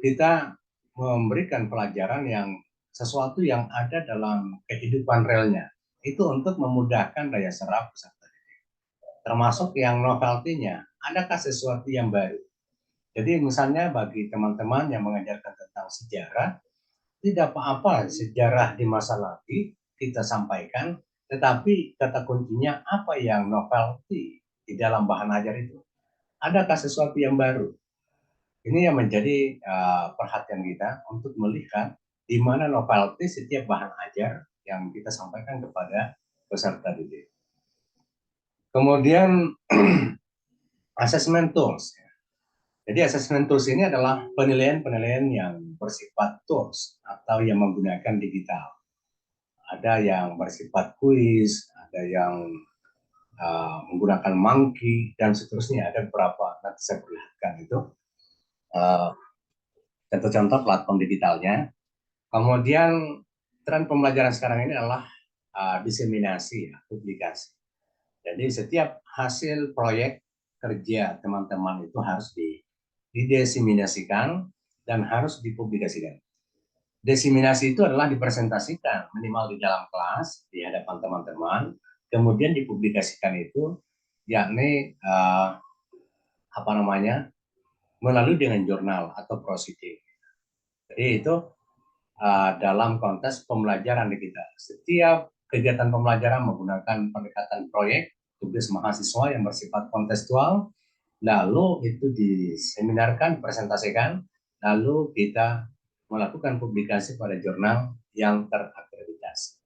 kita memberikan pelajaran yang sesuatu yang ada dalam kehidupan realnya. Itu untuk memudahkan daya serap peserta didik. Termasuk yang novelty-nya, adakah sesuatu yang baru? Jadi misalnya bagi teman-teman yang mengajarkan tentang sejarah, tidak apa-apa sejarah di masa lalu kita sampaikan, tetapi kata kuncinya apa yang novelty di dalam bahan ajar itu? Adakah sesuatu yang baru? Ini yang menjadi perhatian kita untuk melihat di mana novelty setiap bahan ajar yang kita sampaikan kepada peserta didik. Kemudian assessment tools. Jadi assessment tools ini adalah penilaian-penilaian yang bersifat tools atau yang menggunakan digital. Ada yang bersifat kuis, ada yang menggunakan monkey, dan seterusnya. Ada beberapa, nanti saya perlihatkan itu uh, contoh-contoh platform digitalnya. Kemudian tren pembelajaran sekarang ini adalah diseminasi, ya, publikasi. Jadi setiap hasil proyek kerja teman-teman itu harus dideseminasikan dan harus dipublikasikan. Diseminasi itu adalah dipresentasikan minimal di dalam kelas di hadapan teman-teman, kemudian dipublikasikan itu yakni apa namanya melalui dengan jurnal atau proceeding. Jadi itu dalam konteks pembelajaran digital. Setiap kegiatan pembelajaran menggunakan pendekatan proyek, tugas mahasiswa yang bersifat kontekstual, lalu itu diseminarkan, presentasikan, lalu kita melakukan publikasi pada jurnal yang terakreditasi.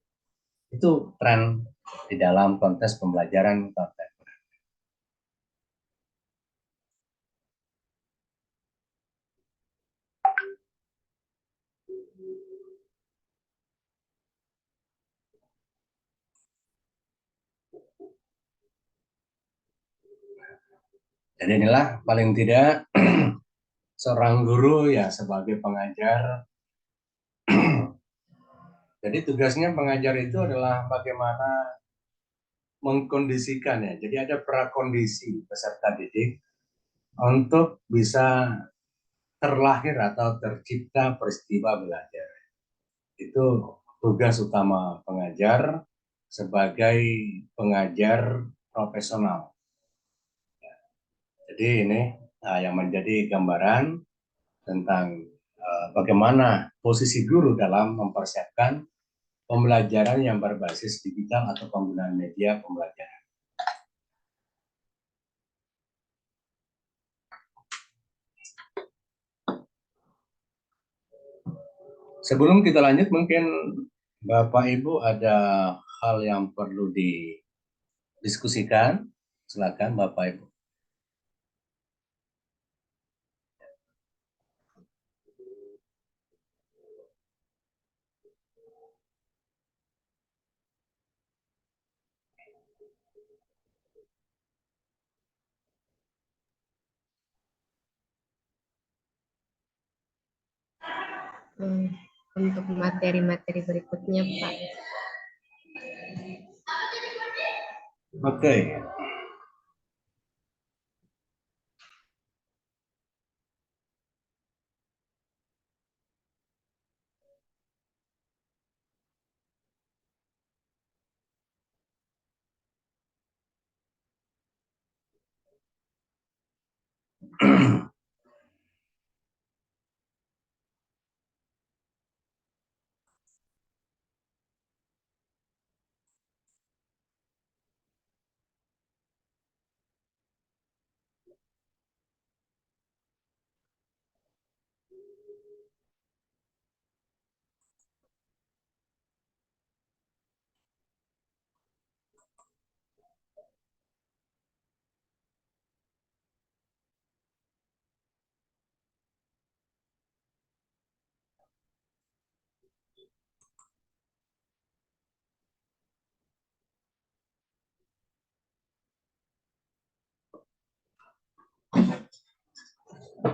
Itu tren di dalam konteks pembelajaran konten. Jadi inilah paling tidak seorang guru ya sebagai pengajar. Jadi tugasnya pengajar itu adalah bagaimana mengkondisikan, ya. Jadi ada prakondisi peserta didik untuk bisa terlahir atau tercipta peristiwa belajar. Itu tugas utama pengajar sebagai pengajar profesional. Jadi ini yang menjadi gambaran tentang bagaimana posisi guru dalam mempersiapkan pembelajaran yang berbasis digital atau penggunaan media pembelajaran. Sebelum kita lanjut, mungkin Bapak Ibu ada hal yang perlu didiskusikan. Silakan Bapak Ibu. Untuk materi-materi berikutnya, Pak. Oke.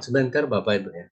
Sebentar Bapak Ibu ya.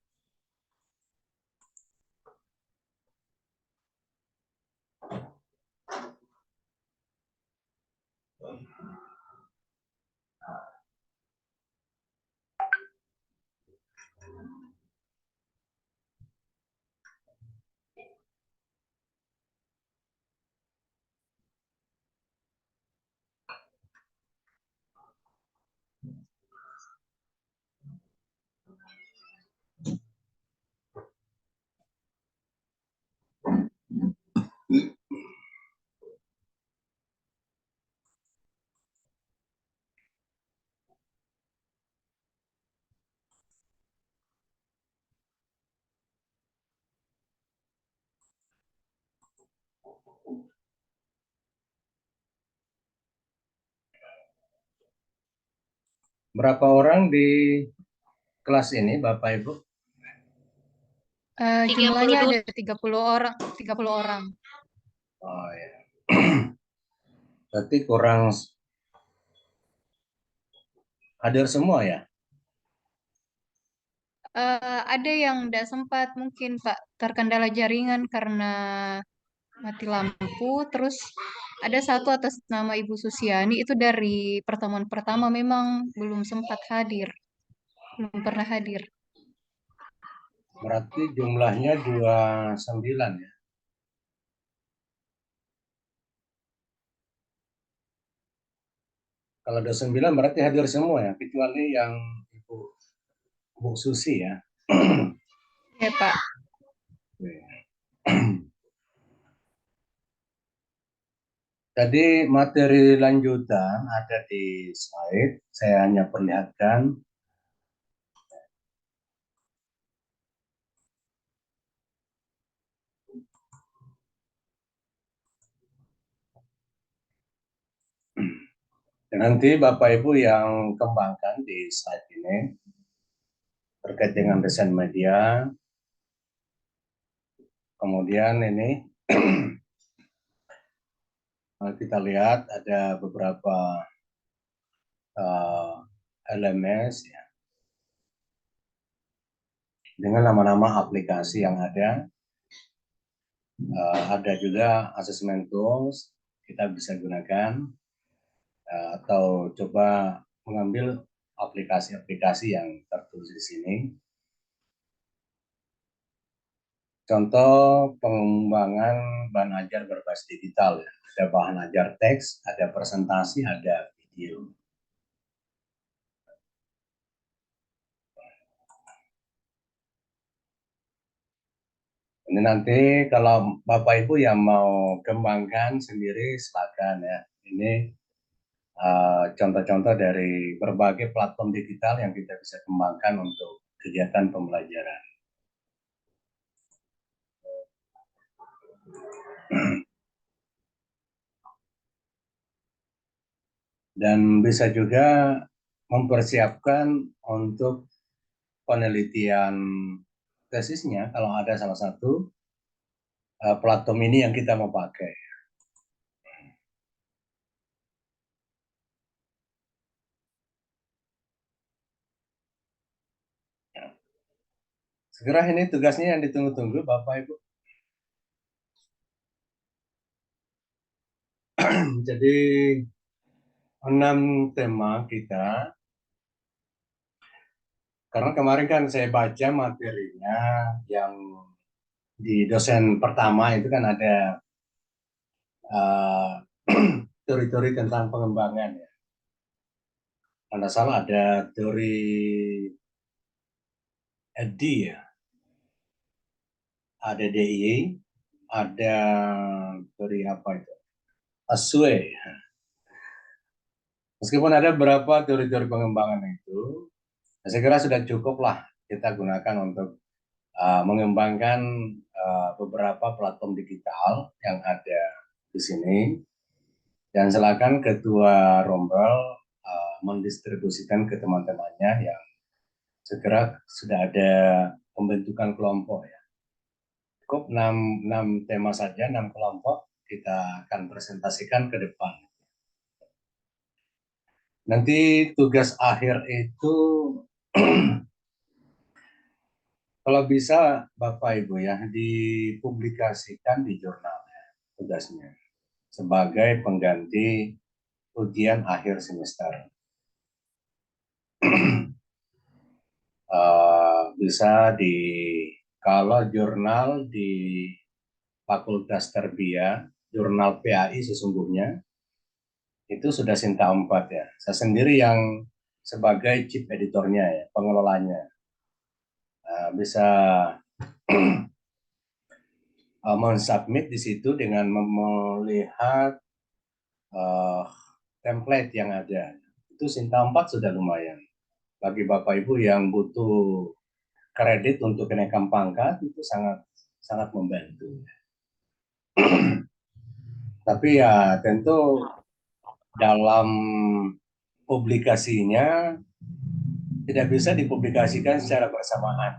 Berapa orang di kelas ini Bapak Ibu? Jumlahnya ada 30 orang, 30 orang. Oh ya. Berarti kurang hadir semua ya? Ada yang tidak sempat mungkin Pak terkendala jaringan karena mati lampu. Terus ada satu atas nama Ibu Susiani itu dari pertemuan pertama memang belum sempat hadir, belum pernah hadir. Berarti jumlahnya 29 ya? Kalau 29 berarti hadir semua ya, kecuali yang Bu Susi ya. Ya Pak. Jadi materi lanjutan ada di slide, saya hanya perlihatkan. Dan nanti Bapak Ibu yang kembangkan di slide ini terkait dengan desain media. Kemudian ini kita lihat ada beberapa LMS ya, dengan nama-nama aplikasi yang ada. Ada juga assessment tools kita bisa gunakan, atau coba mengambil aplikasi-aplikasi yang tertulis di sini. Contoh pengembangan bahan ajar berbasis digital ya. Ada bahan ajar teks, ada presentasi, ada video. Ini nanti kalau Bapak Ibu yang mau kembangkan sendiri silakan ya. Ini contoh-contoh dari berbagai platform digital yang kita bisa kembangkan untuk kegiatan pembelajaran. Dan bisa juga mempersiapkan untuk penelitian tesisnya kalau ada salah satu platform ini yang kita mau pakai. Segera ini tugasnya yang ditunggu-tunggu Bapak Ibu. Jadi 6 tema kita. Karena kemarin kan saya baca materinya yang di dosen pertama itu kan ada teori-teori tentang pengembangan ya. Kalau salah ada teori D ya, ada DI, ada teori apa itu, ASUE. Meskipun ada beberapa teori-teori pengembangan itu, saya kira sudah cukup lah kita gunakan untuk mengembangkan beberapa platform digital yang ada di sini. Dan silakan Ketua Rombel mendistribusikan ke teman-temannya yang segera sudah ada pembentukan kelompok ya. Cukup 6 tema saja, 6 kelompok kita akan presentasikan ke depan. Nanti tugas akhir itu kalau bisa Bapak Ibu ya dipublikasikan di jurnal ya, tugasnya sebagai pengganti ujian akhir semester. Bisa kalau jurnal di Fakultas Tarbiyah, jurnal PAI sesungguhnya itu sudah Sinta 4 ya. Saya sendiri yang sebagai chief editornya ya, pengelolanya. Bisa mensubmit di situ dengan melihat template yang ada. Itu Sinta 4 sudah lumayan. Bagi Bapak Ibu yang butuh kredit untuk kenaikan pangkat itu sangat sangat membantu. Tapi ya tentu dalam publikasinya tidak bisa dipublikasikan secara bersamaan.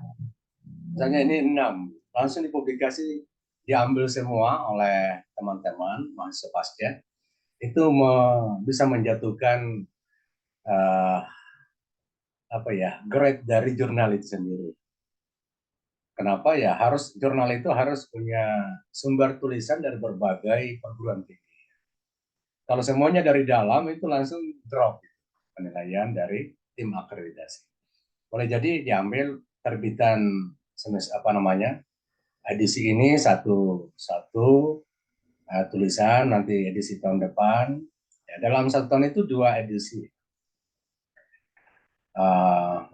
Misalnya ini 6, langsung dipublikasi, diambil semua oleh teman-teman mahasiswa pasca, itu bisa menjatuhkan eh, apa ya, grade dari jurnal itu sendiri. Kenapa ya? Jurnal itu harus punya sumber tulisan dari berbagai perguruan tinggi. Kalau semuanya dari dalam itu langsung drop penilaian dari tim akreditasi. Boleh jadi diambil terbitan apa namanya, edisi ini satu satu tulisan, nanti edisi tahun depan. Ya, dalam 1 tahun itu 2 edisi.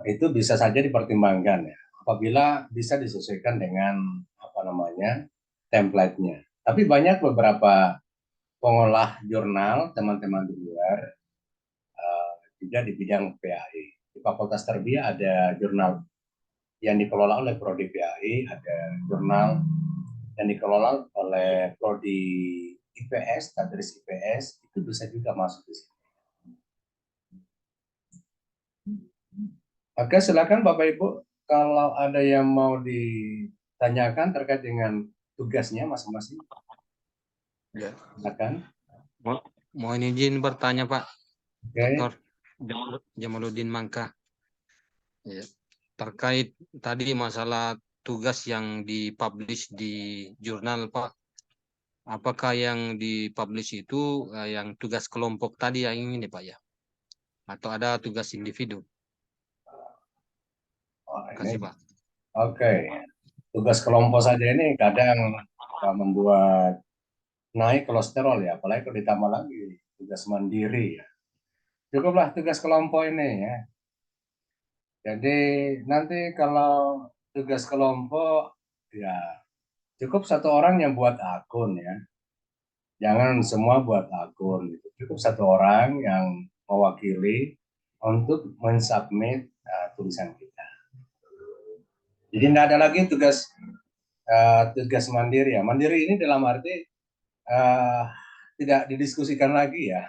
Itu bisa saja dipertimbangkan ya, apabila bisa disesuaikan dengan apa namanya, template-nya. Tapi banyak beberapa pengolah jurnal teman-teman di luar, juga di bidang PAI. Di Fakultas Tarbiyah ada jurnal yang dikelola oleh Prodi PAI, ada jurnal yang dikelola oleh Prodi IPS, Tadris IPS, itu bisa juga masuk di sini. Oke, silakan Bapak Ibu, kalau ada yang mau ditanyakan terkait dengan tugasnya masing-masing, Ya. silakan. Mohon izin bertanya Pak, Oke. Dr. Jamaluddin Mangka. Ya. Terkait tadi masalah tugas yang dipublish di jurnal Pak, apakah yang dipublish itu yang tugas kelompok tadi yang ini Pak ya? Atau ada tugas individu? Terima kasih Pak. Oke, tugas kelompok saja ini kadang membuat naik kolesterol ya, apalagi kalau ditambah lagi tugas mandiri ya. Cukuplah tugas kelompok ini ya. Jadi nanti kalau tugas kelompok ya cukup 1 orang yang buat akun ya. Jangan semua buat akun gitu. Cukup 1 orang yang mewakili untuk mensubmit tulisan kita. Jadi tidak ada lagi tugas mandiri ya. Mandiri ini dalam arti tidak didiskusikan lagi ya.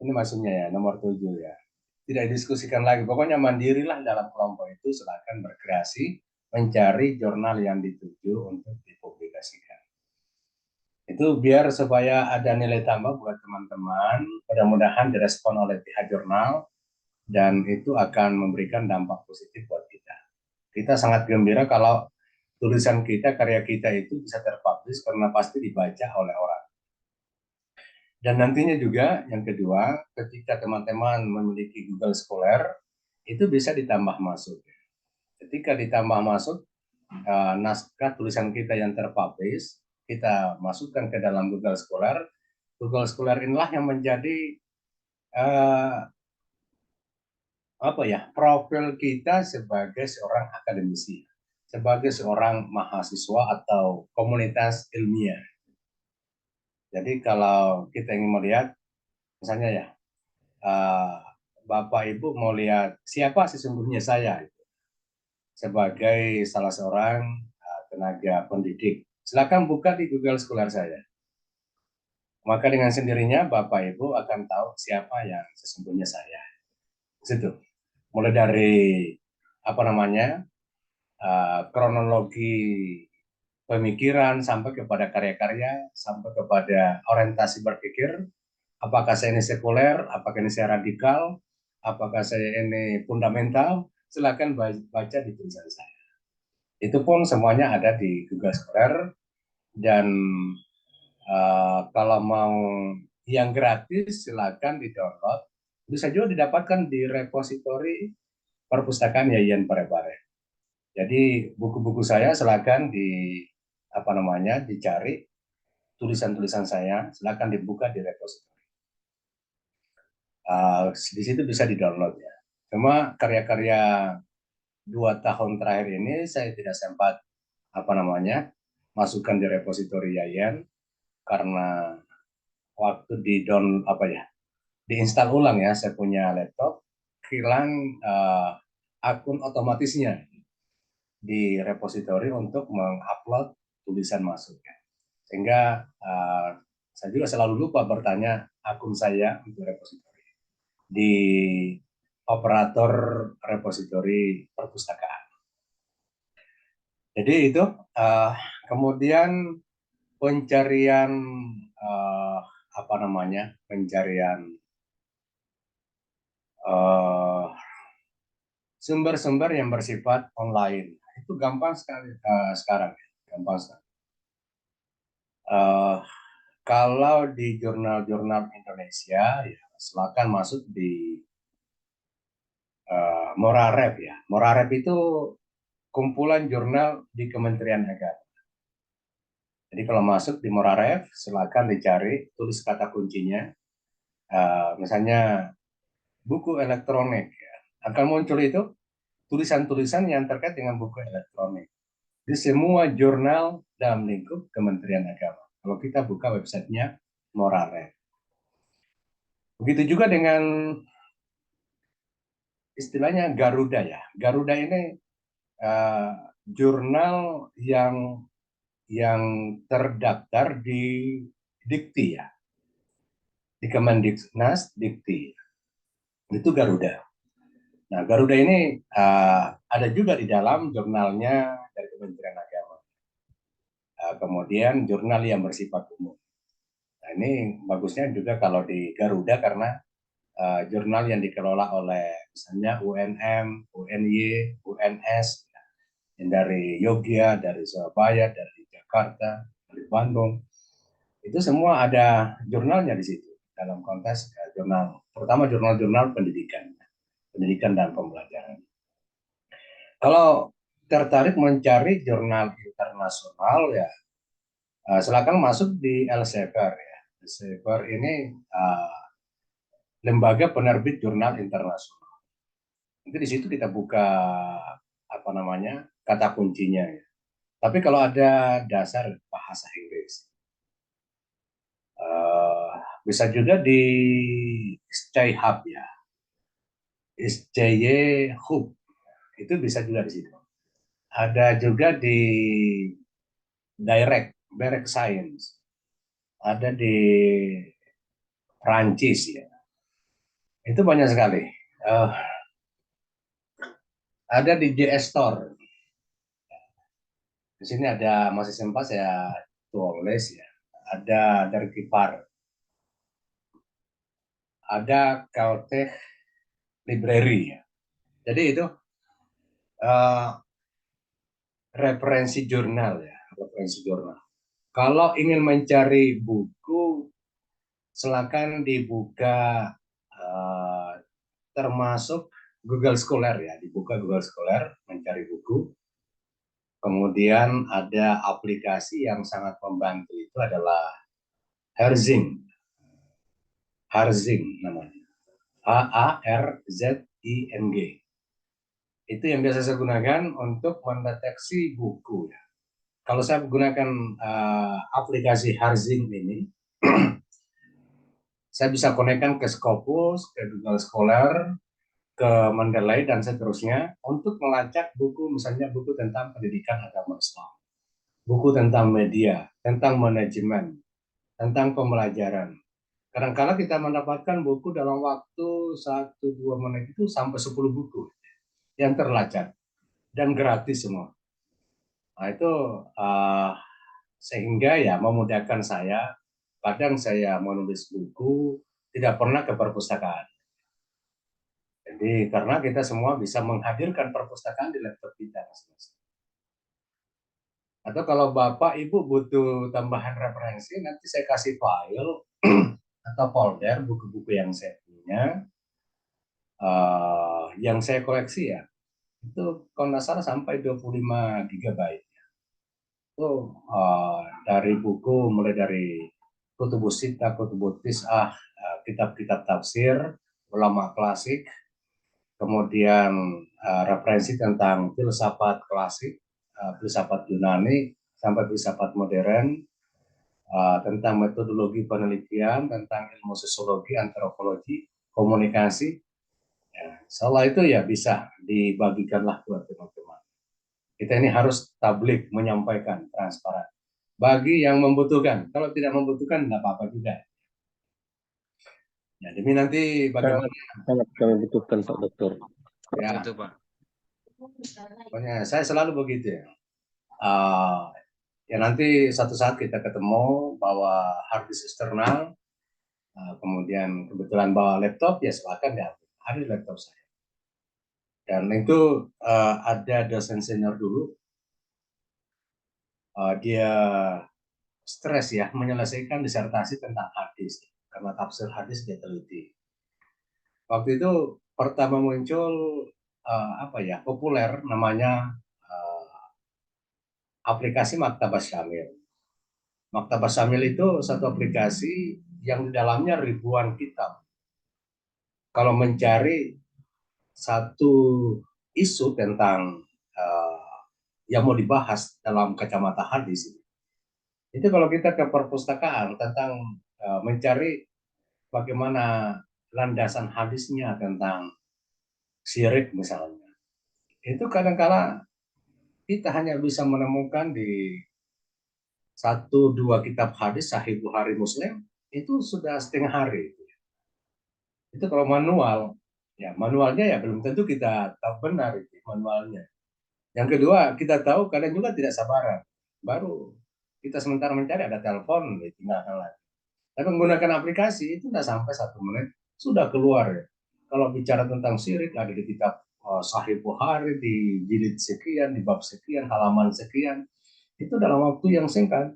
Ini maksudnya ya, nomor 7 ya. Tidak didiskusikan lagi. Pokoknya mandirilah dalam kelompok itu, silakan berkreasi, mencari jurnal yang dituju untuk dipublikasikan. Itu biar supaya ada nilai tambah buat teman-teman, mudah-mudahan direspon oleh pihak jurnal, dan itu akan memberikan dampak positif buat kita. Kita sangat gembira kalau tulisan kita, karya kita itu bisa terpublish karena pasti dibaca oleh orang. Dan nantinya juga yang kedua, ketika teman-teman memiliki Google Scholar, itu bisa ditambah masuk. Ketika ditambah masuk, naskah tulisan kita yang terpublish, kita masukkan ke dalam Google Scholar. Google Scholar inilah yang menjadi profil kita sebagai seorang akademisi, sebagai seorang mahasiswa atau komunitas ilmiah. Jadi kalau kita ingin melihat, misalnya ya, Bapak Ibu mau lihat siapa sesungguhnya saya sebagai salah seorang tenaga pendidik, silakan buka di Google Scholar saya. Maka dengan sendirinya Bapak Ibu akan tahu siapa yang sesungguhnya saya. Situ. Mulai dari kronologi pemikiran sampai kepada karya-karya, sampai kepada orientasi berpikir, apakah saya ini sekuler, apakah ini saya radikal, apakah saya ini fundamental, silakan baca di tulisan saya. Itu pun semuanya ada di Google Scholar, dan kalau mau yang gratis silakan di-download, bisa juga didapatkan di repositori perpustakaan Yayan Parepare. Jadi buku-buku saya silakan dicari, tulisan-tulisan saya silakan dibuka di repositori. Di situ bisa di-download ya. Cuma karya-karya 2 tahun terakhir ini saya tidak sempat masukkan di repositori Yayan karena waktu diinstal ulang ya, saya punya laptop hilang akun otomatisnya di repositori untuk mengupload tulisan masuknya, sehingga saya juga selalu lupa bertanya akun saya untuk repositori di operator repositori perpustakaan. Jadi itu kemudian pencarian apa namanya, pencarian sumber-sumber yang bersifat online itu gampang sekali sekarang, gampang sekali. Kalau di jurnal-jurnal Indonesia, ya silakan masuk di Morarep ya. Morarep itu kumpulan jurnal di Kementerian Agama. Jadi kalau masuk di Moraref, silakan dicari, tulis kata kuncinya. Misalnya buku elektronik, ya. Akan muncul itu tulisan-tulisan yang terkait dengan buku elektronik. Di semua jurnal dalam lingkup Kementerian Agama. Kalau kita buka websitenya Moraref. Begitu juga dengan istilahnya Garuda ya. Garuda ini jurnal yang terdaftar di Dikti ya, di Kemendiknas Dikti. Itu Garuda. Nah, Garuda ini ada juga di dalam jurnalnya dari Kementerian Agama. Kemudian jurnal yang bersifat umum. Nah, ini bagusnya juga kalau di Garuda karena jurnal yang dikelola oleh misalnya UNM, UNY, UNS, yang dari Yogyakarta, dari Surabaya, dari Jakarta, dari Bandung. Itu semua ada jurnalnya di situ dalam konteks jurnal, terutama jurnal-jurnal pendidikan dan pembelajaran. Kalau tertarik mencari jurnal internasional ya silakan masuk di Elsevier ya. Elsevier ini lembaga penerbit jurnal internasional. Nanti di situ kita buka apa namanya kata kuncinya ya. Tapi kalau ada dasar bahasa Inggris, bisa juga di SCI Hub ya, SCY Hub itu bisa juga di situ. Ada juga di Direct Science, ada di Prancis ya. Itu banyak sekali. Ada di JS Store. Di sini ada masih sempat saya tulis ya. Ada dari Kipar. Ada Caltech Library ya. Jadi itu referensi jurnal ya, referensi jurnal. Kalau ingin mencari buku, silakan dibuka termasuk Google Scholar ya, dibuka Google Scholar mencari buku. Kemudian ada aplikasi yang sangat membantu itu adalah Harzing. Harzing namanya. HARZING. Itu yang biasa saya gunakan untuk mendeteksi buku ya. Kalau saya menggunakan aplikasi Harzing ini, saya bisa konekkan ke Scopus, ke Google Scholar, ke Mendeley, dan seterusnya untuk melacak buku, misalnya buku tentang pendidikan agama Islam, buku tentang media, tentang manajemen, tentang pembelajaran. Kadang-kala kita mendapatkan buku dalam waktu 1-2 menit itu sampai 10 buku yang terlacak dan gratis semua. Nah itu sehingga ya memudahkan saya. Kadang saya menulis buku tidak pernah ke perpustakaan. Jadi karena kita semua bisa menghadirkan perpustakaan di laptop kita. Atau kalau Bapak Ibu butuh tambahan referensi, nanti saya kasih file atau folder buku-buku yang saya punya, yang saya koleksi ya. Itu kalau nggak salah sampai 25 GB. Itu dari buku mulai dari Kutubus Sittah, Kutubus Tis'ah, kitab-kitab tafsir, ulama klasik, kemudian referensi tentang filsafat klasik, filsafat Yunani, sampai filsafat modern, tentang metodologi penelitian, tentang ilmu sosiologi, antropologi, komunikasi. Ya, salah itu ya bisa dibagikanlah buat teman-teman. Kita ini harus tablik, menyampaikan, transparan. Bagi yang membutuhkan. Kalau tidak membutuhkan, nggak apa-apa juga. Ya, demi nanti bagaimana. Sangat kami butuhkan Pak Dokter. Ya, Itu Pak. pokoknya saya selalu begitu ya. Uh, ya nanti satu saat kita ketemu bawa hard disk eksternal, kemudian kebetulan bawa laptop, ya silakan ya, ada di laptop saya. Dan itu ada dosen senior dulu, dia stres ya menyelesaikan disertasi tentang hadis, karena tafsir hadis dia teliti. Waktu itu pertama muncul populer namanya aplikasi Maktabah Syamil. Maktabah Syamil itu satu aplikasi yang di dalamnya ribuan kitab. Kalau mencari satu isu tentang yang mau dibahas dalam kacamata hadis, itu kalau kita ke perpustakaan tentang mencari bagaimana landasan hadisnya tentang syirik misalnya, itu kadang-kala kita hanya bisa menemukan di satu dua kitab hadis Sahih Bukhari Muslim, itu sudah setengah hari. Itu kalau manual, ya manualnya ya belum tentu kita tahu benar itu manualnya. Yang kedua, kita tahu kadang juga tidak sabaran. Baru kita sementara mencari ada telepon, tinggalkan lagi. Tapi menggunakan aplikasi itu tidak sampai 1 menit sudah keluar ya. Kalau bicara tentang syirik ada di kitab Sahih Bukhari di jilid sekian, di bab sekian, halaman sekian, itu dalam waktu yang singkat.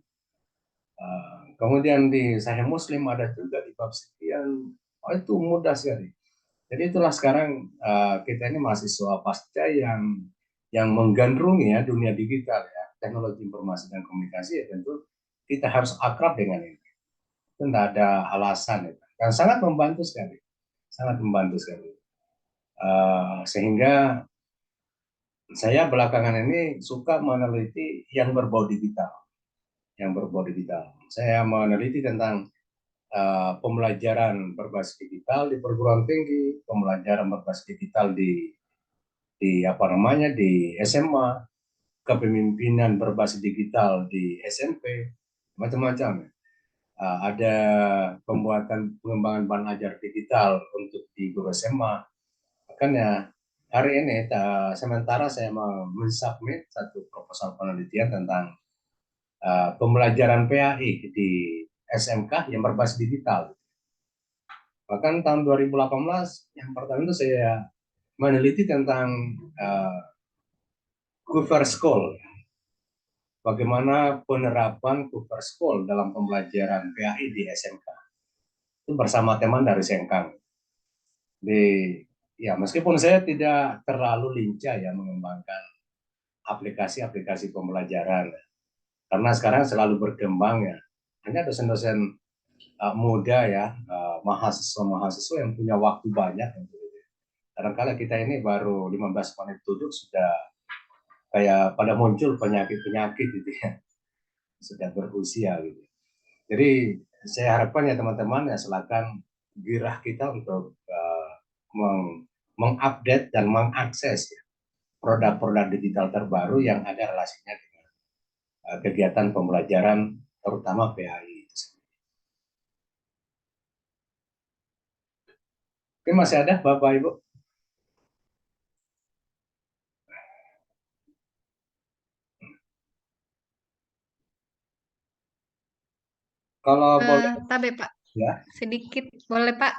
Kemudian di Sahih Muslim ada juga di bab sekian, itu mudah sekali. Jadi itulah sekarang kita ini mahasiswa pasca yang menggandrungi ya dunia digital ya, teknologi informasi dan komunikasi, ya tentu kita harus akrab dengan ini. Itu tidak ada alasan ya. Dan sangat membantu sekali, sangat membantu sekali. Sehingga saya belakangan ini suka meneliti yang berbau digital, Saya meneliti tentang pembelajaran berbasis digital di perguruan tinggi, pembelajaran berbasis digital di SMA, kepemimpinan berbasis digital di SMP, macam-macam. Ada pembuatan pengembangan bahan ajar digital untuk di guru SMA. Makanya hari ini sementara saya mensubmit satu proposal penelitian tentang pembelajaran PAI di SMK yang berbasis digital. Bahkan tahun 2018 yang pertama itu saya meneliti tentang cover school. Bagaimana penerapan cover school dalam pembelajaran PAI di SMK. Itu bersama teman dari Sengkang. Meskipun saya tidak terlalu lincah ya mengembangkan aplikasi-aplikasi pembelajaran, karena sekarang selalu berkembang ya. Hanya dosen-dosen muda ya, mahasiswa-mahasiswa yang punya waktu banyak. Kadang-kadang kita ini baru 15 menit duduk sudah kayak pada muncul penyakit-penyakit gitu ya, sudah berusia gitu. Jadi saya harapkan ya teman-teman ya silakan girah kita untuk mengupdate dan mengakses ya, produk-produk digital terbaru yang ada relasinya dengan kegiatan pembelajaran terutama PAI. Oke, masih ada Bapak Ibu? Kalau boleh Tabe Pak, ya, sedikit boleh Pak?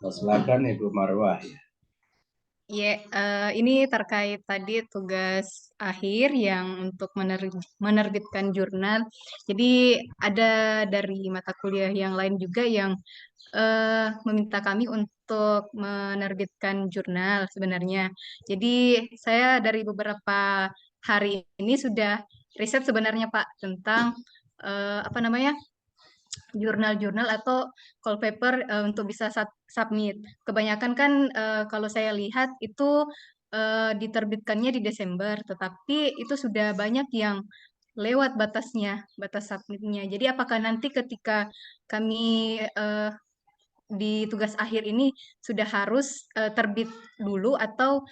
silakan Ibu Marwah ya. Ya, ini terkait tadi tugas akhir yang untuk menerbitkan jurnal. Jadi ada dari mata kuliah yang lain juga yang meminta kami untuk menerbitkan jurnal sebenarnya. Jadi saya dari beberapa hari ini sudah riset sebenarnya Pak tentang apa namanya jurnal-jurnal atau call paper untuk bisa submit. Kebanyakan kan kalau saya lihat itu diterbitkannya di Desember, tetapi itu sudah banyak yang lewat batasnya, batas submitnya. Jadi apakah nanti ketika kami di tugas akhir ini sudah harus terbit dulu atau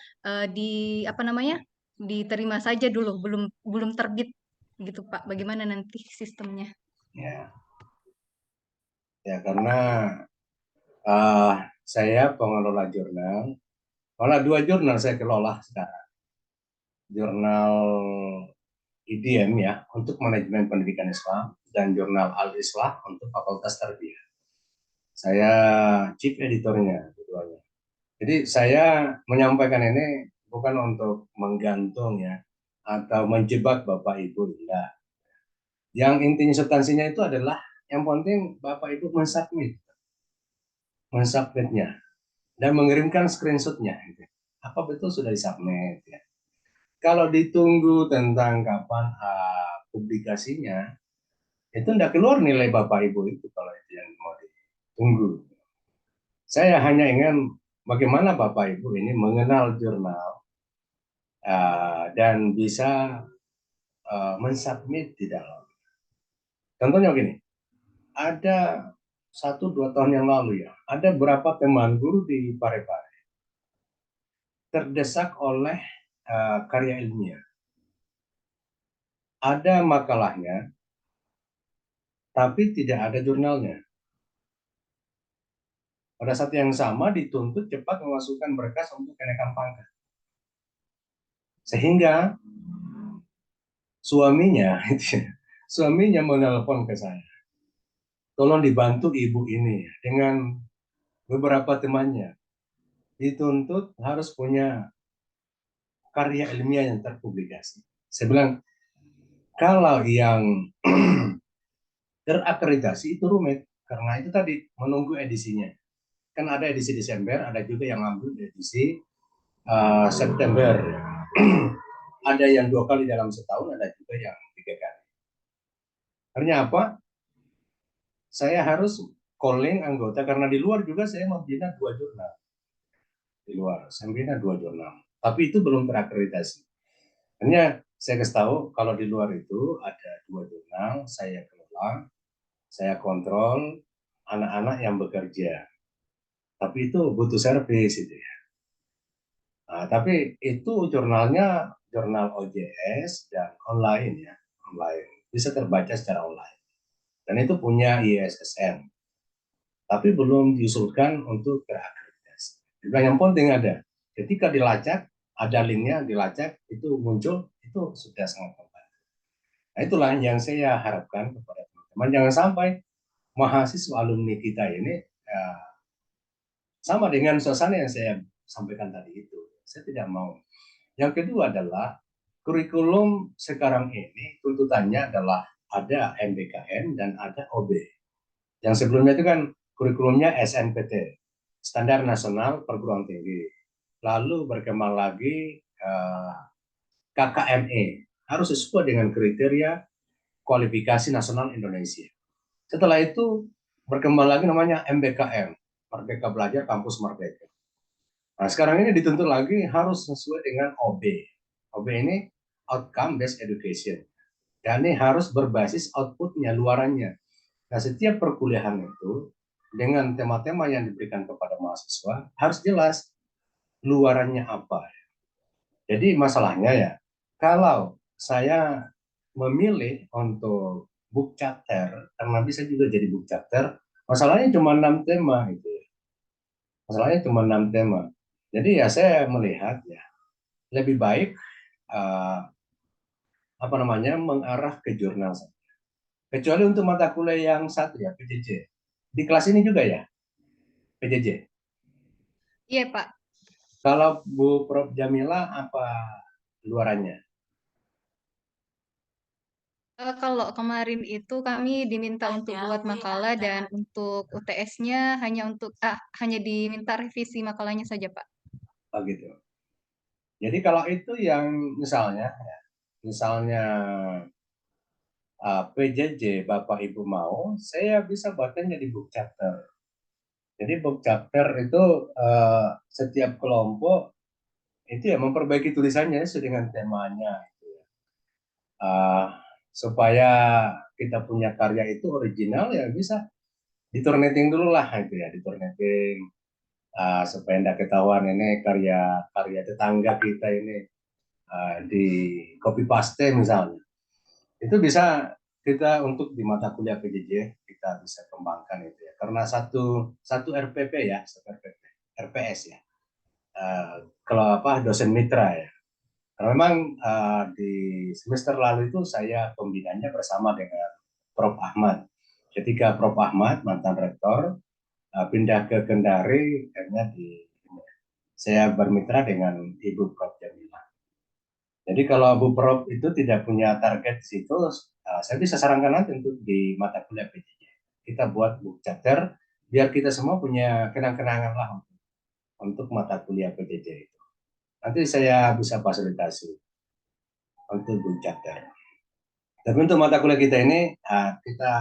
di apa namanya diterima saja dulu, belum belum terbit gitu Pak? Bagaimana nanti sistemnya? Ya karena saya pengelola jurnal, malah 2 jurnal saya kelola sekarang. Jurnal IDM ya untuk manajemen pendidikan Islam dan jurnal Al-Islah untuk Fakultas Tarbiyah. Saya chief editornya keduanya. Jadi saya menyampaikan ini bukan untuk menggantung ya atau menjebak Bapak Ibu, tidak. Yang intinya substansinya itu adalah yang penting Bapak Ibu mensubmitnya dan mengirimkan screenshotnya. Gitu. Apa betul sudah disubmit? Ya. Kalau ditunggu tentang kapan publikasinya, itu tidak keluar nilai Bapak Ibu itu kalau itu yang mau ditunggu. Saya hanya ingin bagaimana Bapak Ibu ini mengenal jurnal dan bisa mensubmit di dalam. Contohnya begini, ada 1-2 tahun yang lalu ya, ada beberapa teman guru di Parepare terdesak oleh karya ilmiah. Ada makalahnya, tapi tidak ada jurnalnya. Pada saat yang sama dituntut cepat memasukkan berkas untuk kenaikan pangkat. Sehingga suaminya menelpon ke saya. Tolong dibantu ibu ini dengan beberapa temannya. Dituntut harus punya karya ilmiah yang terpublikasi. Saya bilang, kalau yang terakreditasi itu rumit. Karena itu tadi, menunggu edisinya. Kan ada edisi Desember, ada juga yang ambil edisi September. Ada yang 2 kali dalam setahun, ada juga yang 3 kali. Artinya apa? Saya harus calling anggota, karena di luar juga saya membina 2 jurnal. Di luar, saya membina 2 jurnal. Tapi itu belum terakreditasi. Hanya saya kasih tahu, kalau di luar itu ada 2 jurnal, saya kelola, saya kontrol anak-anak yang bekerja. Tapi itu butuh servis itu ya. Nah, tapi itu jurnalnya jurnal OJS dan online ya, online. Bisa terbaca secara online. Dan itu punya ISSN. Tapi belum diusulkan untuk terakreditasi. Yang penting ada. Ketika dilacak, ada linknya, dilacak, itu muncul, itu sudah sangat membantu. Nah, itulah yang saya harapkan kepada teman-teman. Jangan sampai mahasiswa alumni kita ini sama dengan suasana yang saya sampaikan tadi itu. Saya tidak mau. Yang kedua adalah kurikulum sekarang ini tuntutannya adalah ada MBKM dan ada OB. Yang sebelumnya itu kan kurikulumnya SNPT, Standar Nasional Perguruan Tinggi. Lalu berkembang lagi KKME, harus sesuai dengan kriteria kualifikasi nasional Indonesia. Setelah itu berkembang lagi namanya MBKM, Merdeka Belajar Kampus Merdeka. Nah, sekarang ini dituntut lagi harus sesuai dengan OB. OB ini Outcome Based Education. Dan ini harus berbasis outputnya, luarannya. Nah, setiap perkuliahan itu dengan tema-tema yang diberikan kepada mahasiswa harus jelas luarannya apa. Jadi masalahnya ya, kalau saya memilih untuk book chapter, karena bisa juga jadi book chapter, masalahnya cuma 6 tema gitu ya. Masalahnya cuma 6 tema. Jadi ya saya melihat ya lebih baik mengarah ke jurnal saja. Kecuali untuk mata kuliah yang satu ya, PJJ. Di kelas ini juga ya, PJJ. Iya, Pak. Kalau Bu Prof Jamila apa luarannya? Kalau kemarin itu kami diminta untuk buat makalah dan untuk UTS-nya hanya diminta revisi makalahnya saja, Pak. Oh gitu. Jadi kalau itu yang misalnya PJJ Bapak Ibu mau, saya bisa buatkan jadi book chapter. Jadi book chapter itu setiap kelompok itu ya memperbaiki tulisannya sesuai dengan temanya. Gitu ya. Supaya kita punya karya itu original ya bisa diturneting dulu lah itu ya, diturneting supaya tidak ketahuan ini karya tetangga kita ini di copy paste misalnya. Itu bisa kita untuk di mata kuliah PJJ kita bisa kembangkan itu ya. Karena satu RPP ya, satu RPP, RPS ya. Kalau dosen mitra ya. Karena memang di semester lalu itu saya pembinanya bersama dengan Prof. Ahmad. Ketika Prof. Ahmad, mantan rektor, pindah ke Kendari, akhirnya saya bermitra dengan Ibu Prof. Jamila. Jadi kalau Bu Prof itu tidak punya target di situ, saya bisa sarankan nanti untuk di mata kuliah PJJ. Kita buat book chapter, biar kita semua punya kenang-kenangan lah untuk mata kuliah PJJ itu. Nanti saya bisa fasilitasi untuk book chapter. Tapi untuk mata kuliah kita ini, kita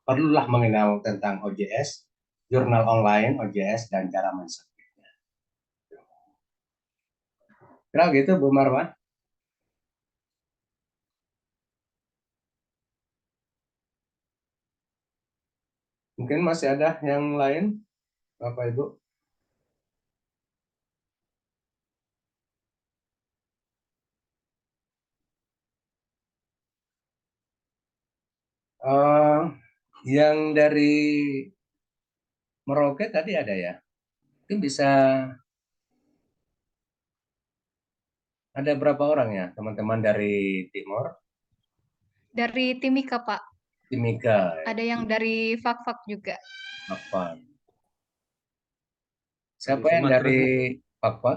perlulah mengenal tentang OJS, jurnal online OJS, dan cara mensubmitnya. Kira gitu, Bu Marwan? Mungkin masih ada yang lain, Bapak Ibu? Yang dari Merauke tadi ada ya? Mungkin bisa ada berapa orang ya, teman-teman dari Timur? Dari Timika, Pak. Timika. Ada yang dari Fak-Fak juga. Apa? Siapa Dari yang Sumatera. dari Papua?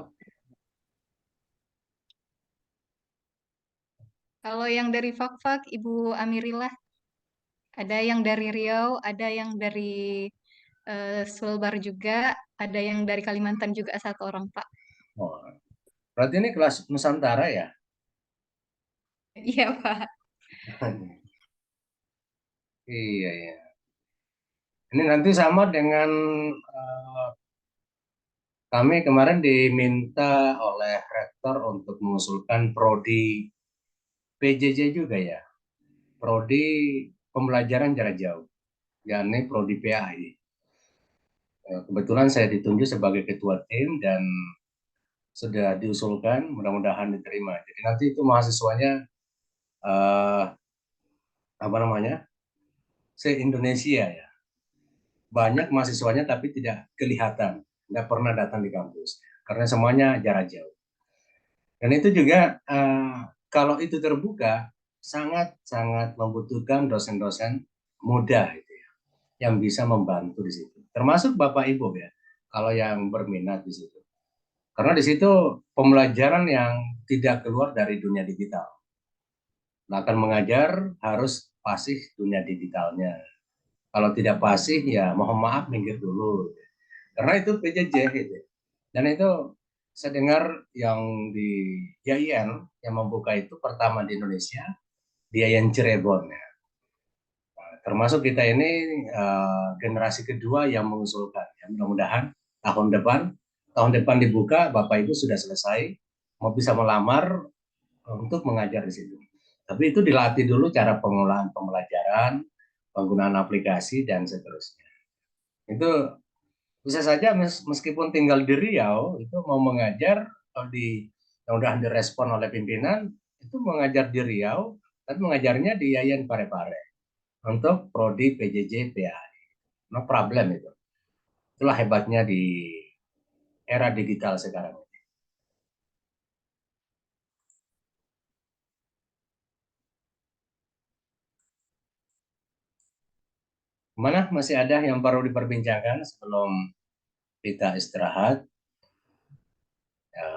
Kalau yang dari Fak-Fak, Ibu Amirillah. Ada yang dari Riau, ada yang dari Sulbar juga, ada yang dari Kalimantan juga satu orang, Pak. Oh, berarti ini kelas Nusantara ya? Iya, Pak. Iya, iya. Ini nanti sama dengan kami kemarin diminta oleh rektor untuk mengusulkan prodi PJJ juga ya. Prodi pembelajaran jarak jauh, yakni prodi PAI. Kebetulan saya ditunjuk sebagai ketua tim dan sudah diusulkan, mudah-mudahan diterima. Jadi nanti itu mahasiswanya eh, apa namanya, se-Indonesia ya. Banyak mahasiswanya tapi tidak kelihatan, nggak pernah datang di kampus karena semuanya jarak jauh. Dan itu juga kalau itu terbuka sangat-sangat membutuhkan dosen-dosen muda itu ya, yang bisa membantu di situ. Termasuk Bapak Ibu ya, kalau yang berminat di situ. Karena di situ pembelajaran yang tidak keluar dari dunia digital. Nah, akan mengajar harus fasih dunia digitalnya. Kalau tidak fasih ya mohon maaf minggir dulu. Karena itu PJJ gitu. Dan itu saya dengar yang di YIN yang membuka itu pertama di Indonesia, di YIN Cirebon ya. Termasuk kita ini generasi kedua yang mengusulkan. Ya, mudah-mudahan tahun depan dibuka, Bapak Ibu sudah selesai, mau bisa melamar untuk mengajar di situ. Tapi itu dilatih dulu cara pengolahan pembelajaran, penggunaan aplikasi, dan seterusnya. Itu bisa saja meskipun tinggal di Riau, itu mau mengajar, kalau mudah direspon oleh pimpinan, itu mengajar di Riau, tapi mengajarnya di Yayan Parepare untuk prodi PJJ PAI. No problem itu. Itulah hebatnya di era digital sekarang. Mana masih ada yang perlu diperbincangkan sebelum kita istirahat? Ya,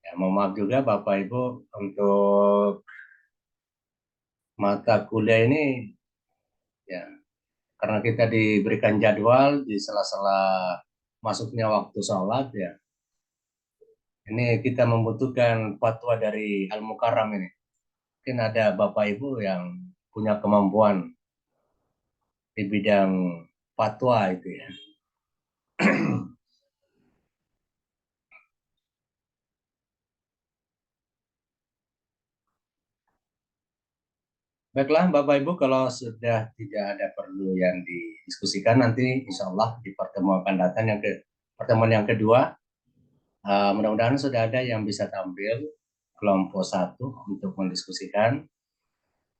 ya mohon maaf juga Bapak Ibu untuk mata kuliah ini ya karena kita diberikan jadwal di sela-sela masuknya waktu sholat ya. Ini kita membutuhkan fatwa dari Al Mukarram ini. Mungkin ada Bapak Ibu yang punya kemampuan di bidang fatwa itu ya. Baiklah Bapak Ibu, kalau sudah tidak ada perlu yang didiskusikan, nanti insya Allah di pertemuan akan datang pertemuan yang kedua, mudah-mudahan sudah ada yang bisa tampil kelompok satu untuk mendiskusikan.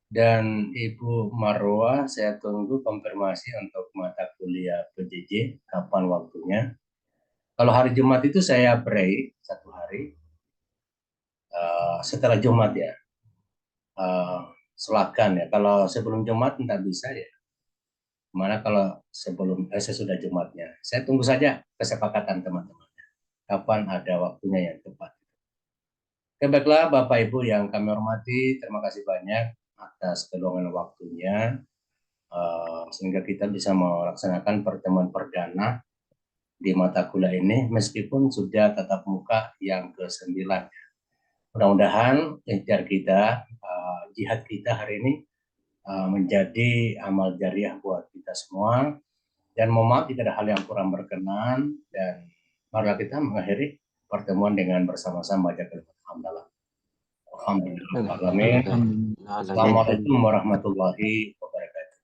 Dan Ibu Marwa, saya tunggu konfirmasi untuk mata kuliah PJJ, kapan waktunya. Kalau hari Jumat itu saya break 1 hari. Setelah Jumat ya. Silakan ya. Kalau sebelum Jumat tidak bisa ya. Mana kalau sesudah Jumatnya. Saya tunggu saja kesepakatan teman-teman. Kapan ada waktunya yang tepat. Oke, baiklah Bapak Ibu yang kami hormati, terima kasih banyak atas keluangan waktunya sehingga kita bisa melaksanakan pertemuan perdana di mata kuliah ini meskipun sudah tatap muka yang ke-9. Mudah-mudahan ikhtiar kita, jihad kita hari ini menjadi amal jariah buat kita semua. Dan mohon maaf jika ada hal yang kurang berkenan, dan marilah kita mengakhiri pertemuan dengan bersama-sama baca kalimat hamdalah. Alhamdulillah. Assalamualaikum warahmatullahi wabarakatuh.